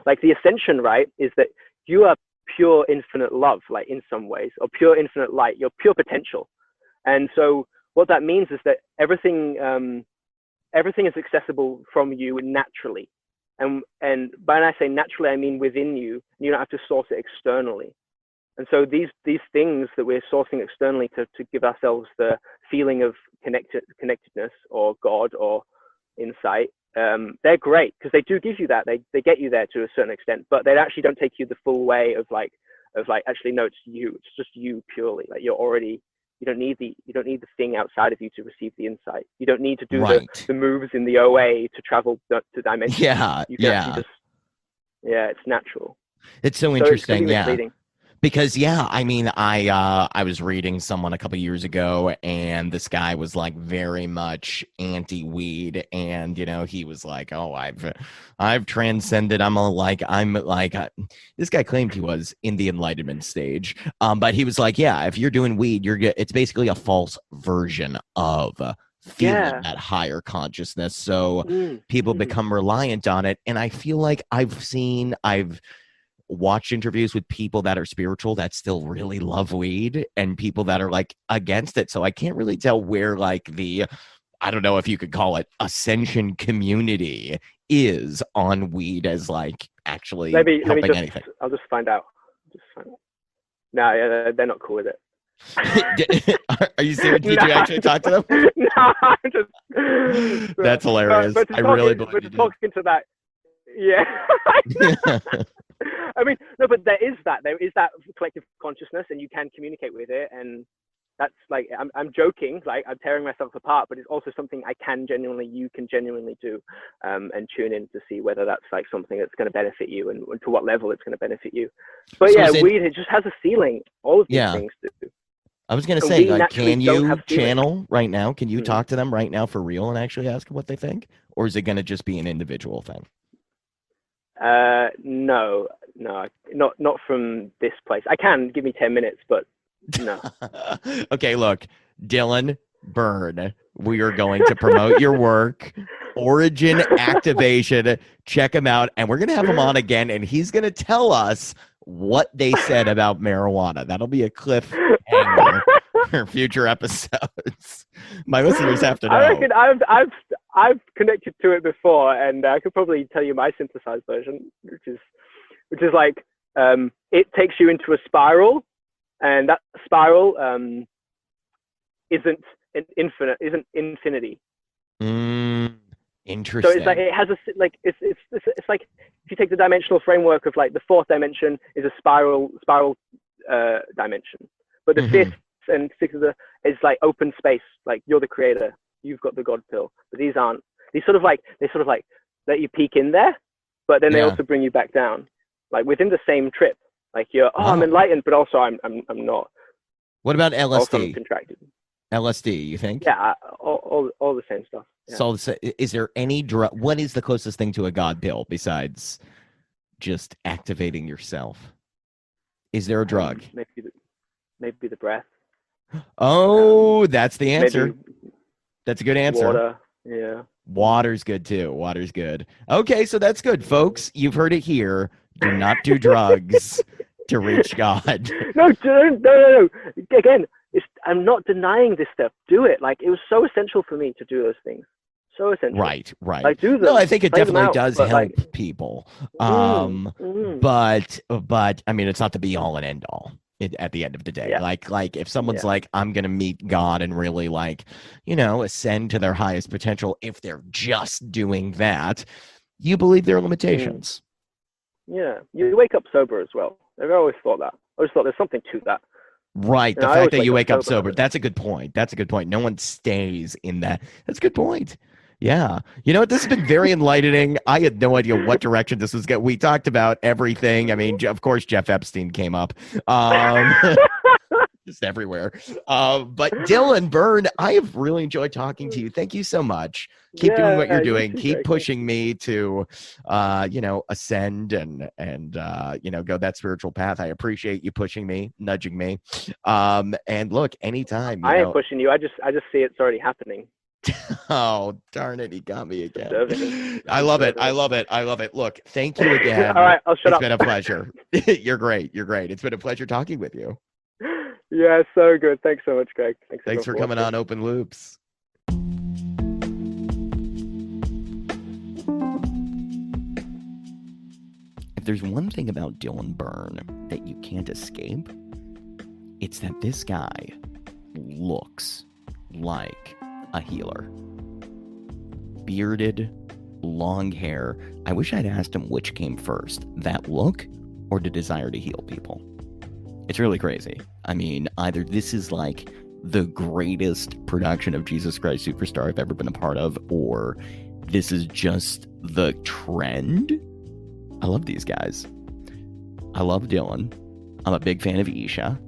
[SPEAKER 3] Like the ascension, right, is that you are pure infinite love, like in some ways, or pure infinite light, you're pure potential. And so what that means is that everything is accessible from you naturally. And when I say naturally, I mean within you. You don't have to source it externally. And so these things that we're sourcing externally to give ourselves the feeling of connectedness or God or insight, they're great because they do give you that. They get you there to a certain extent, but they actually don't take you the full way of actually, no, it's you. It's just you purely. Like you don't need the thing outside of you to receive the insight. You don't need to do the moves in the OA to travel to dimensions. You can actually just, it's natural.
[SPEAKER 1] It's so interesting.
[SPEAKER 3] Misleading.
[SPEAKER 1] Because I mean, I was reading someone a couple years ago, and this guy was like very much anti-weed, and he was like, "Oh, I've transcended. I'm like this guy claimed he was in the enlightenment stage, but he was like, yeah, if you're doing weed, it's basically a false version of feeling that higher consciousness. So people become reliant on it, and I feel like I've watched interviews with people that are spiritual that still really love weed and people that are like against it. So I can't really tell where like I don't know if you could call it ascension community is on weed as like actually helping anything.
[SPEAKER 3] I'll just find out. No, yeah, they're not cool with it.
[SPEAKER 1] Are you serious? Did you actually talk to them?
[SPEAKER 3] No, I'm just.
[SPEAKER 1] That's hilarious. I really believe you did.
[SPEAKER 3] Talking to that, yeah. I mean, no, but there is that collective consciousness, and you can communicate with it, and that's like I'm joking, like I'm tearing myself apart, but it's also something you can genuinely do, and tune in to see whether that's like something that's going to benefit you and to what level it's going to benefit you. But weed, it just has a ceiling. All of these things do.
[SPEAKER 1] I was going to say, like, can you channel right now? Can you talk to them right now for real and actually ask them what they think, or is it going to just be an individual thing?
[SPEAKER 3] No, not from this place. I can give me 10 minutes, but no.
[SPEAKER 1] Okay, look, Dylan Byrne, we are going to promote your work, Origin Activation. Check him out, and we're going to have him on again, and he's going to tell us what they said about marijuana. That'll be a cliffhanger for future episodes. My listeners have to know.
[SPEAKER 3] I reckon I've connected to it before, and I could probably tell you my synthesized version, which is like it takes you into a spiral, and that spiral isn't infinity.
[SPEAKER 1] Interesting.
[SPEAKER 3] So it's like it has it's like if you take the dimensional framework of like the fourth dimension is a spiral dimension, but the fifth and sixth is like open space. Like you're the creator, you've got the God pill, but these aren't. They sort of like let you peek in there, but then they also bring you back down, like within the same trip. Like I'm enlightened, but also I'm not.
[SPEAKER 1] What about LSD?
[SPEAKER 3] Also I'm contracted.
[SPEAKER 1] LSD, you think?
[SPEAKER 3] Yeah, all the same stuff. Yeah.
[SPEAKER 1] So is there any drug? What is the closest thing to a God pill besides just activating yourself? Is there a drug?
[SPEAKER 3] Maybe the breath.
[SPEAKER 1] Oh, that's the answer. That's a good answer.
[SPEAKER 3] Water, yeah.
[SPEAKER 1] Water's good too. Water's good. Okay, so that's good, folks. You've heard it here. Do not do drugs to reach God.
[SPEAKER 3] No. Again, I'm not denying this stuff. Do it. Like it was so essential for me to do those things. So essential.
[SPEAKER 1] Right.
[SPEAKER 3] Like do them.
[SPEAKER 1] No, I think it definitely does help people. But I mean, it's not the be all and end all. At the end of the day, like if someone's like, I'm gonna meet God and really like, ascend to their highest potential, if they're just doing that, you believe their limitations.
[SPEAKER 3] Yeah, you wake up sober as well. I've always thought that. I always thought there's something to that.
[SPEAKER 1] Right, the fact that you wake up sober. That's a good point. No one stays in that. That's a good point. Yeah. You know what? This has been very enlightening. I had no idea what direction this was going. We talked about everything. I mean, of course, Jeff Epstein came up. just everywhere. But Dylan Byrne, I have really enjoyed talking to you. Thank you so much. Keep doing what you're doing. Keep pushing me to, ascend and go that spiritual path. I appreciate you pushing me, nudging me. And look, anytime.
[SPEAKER 3] I ain't pushing you. I just see it's already happening.
[SPEAKER 1] Oh, darn it. He got me again. I love it. I love it. I love it. Look, thank you again.
[SPEAKER 3] All right, I'll shut up.
[SPEAKER 1] It's been a pleasure. You're great. You're great. It's been a pleasure talking with you.
[SPEAKER 3] Yeah, so good. Thanks so much, Greg.
[SPEAKER 1] Thanks for coming on Open Loops. If there's one thing about Dylan Byrne that you can't escape, it's that this guy looks like a healer. Bearded, long hair. I wish I'd asked him which came first, that look or the desire to heal people. It's really crazy. I mean, either this is like the greatest production of Jesus Christ Superstar I've ever been a part of, or this is just the trend. I love these guys. I love Dylan. I'm a big fan of Isha.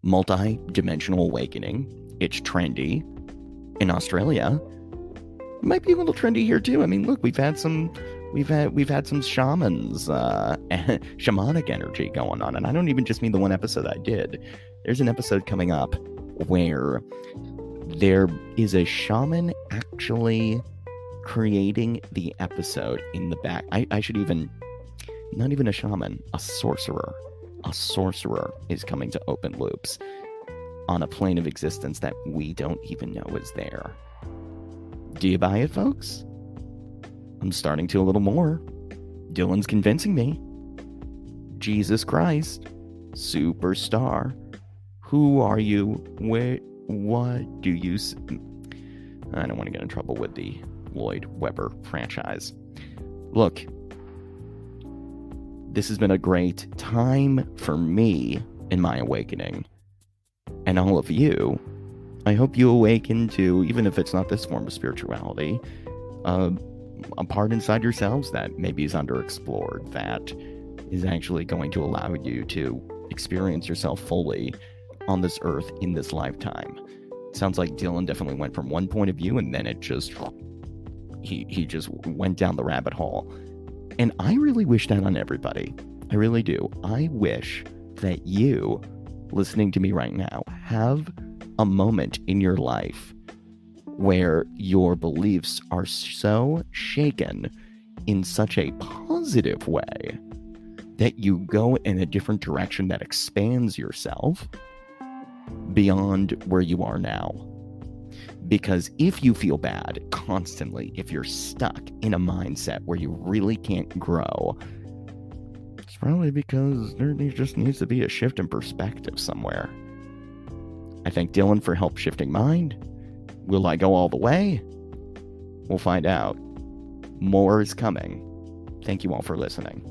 [SPEAKER 1] Multidimensional awakening. It's trendy. In Australia, it might be a little trendy here too. I mean, look, we've had some shamans, shamanic energy going on, and I don't even just mean the one episode I did. There's an episode coming up where there is a shaman actually creating the episode in the back. I should even, not even a shaman, a sorcerer. A sorcerer is coming to Open Loops on a plane of existence that we don't even know is there. Do you buy it, folks? I'm starting to a little more. Dylan's convincing me. Jesus Christ. Superstar. Who are you? What do you... I don't want to get in trouble with the Lloyd Webber franchise. Look, this has been a great time for me in my awakening. And all of you, I hope you awaken to, even if it's not this form of spirituality, a part inside yourselves that maybe is underexplored, that is actually going to allow you to experience yourself fully on this earth in this lifetime. It sounds like Dylan definitely went from one point of view, and then it just, he just went down the rabbit hole. And I really wish that on everybody. I really do. I wish that you, listening to me right now, have a moment in your life where your beliefs are so shaken in such a positive way that you go in a different direction that expands yourself beyond where you are now. Because if you feel bad constantly, if you're stuck in a mindset where you really can't grow, it's probably because there just needs to be a shift in perspective somewhere. I thank Dylan for help shifting mine. Will I go all the way? We'll find out. More is coming. Thank you all for listening.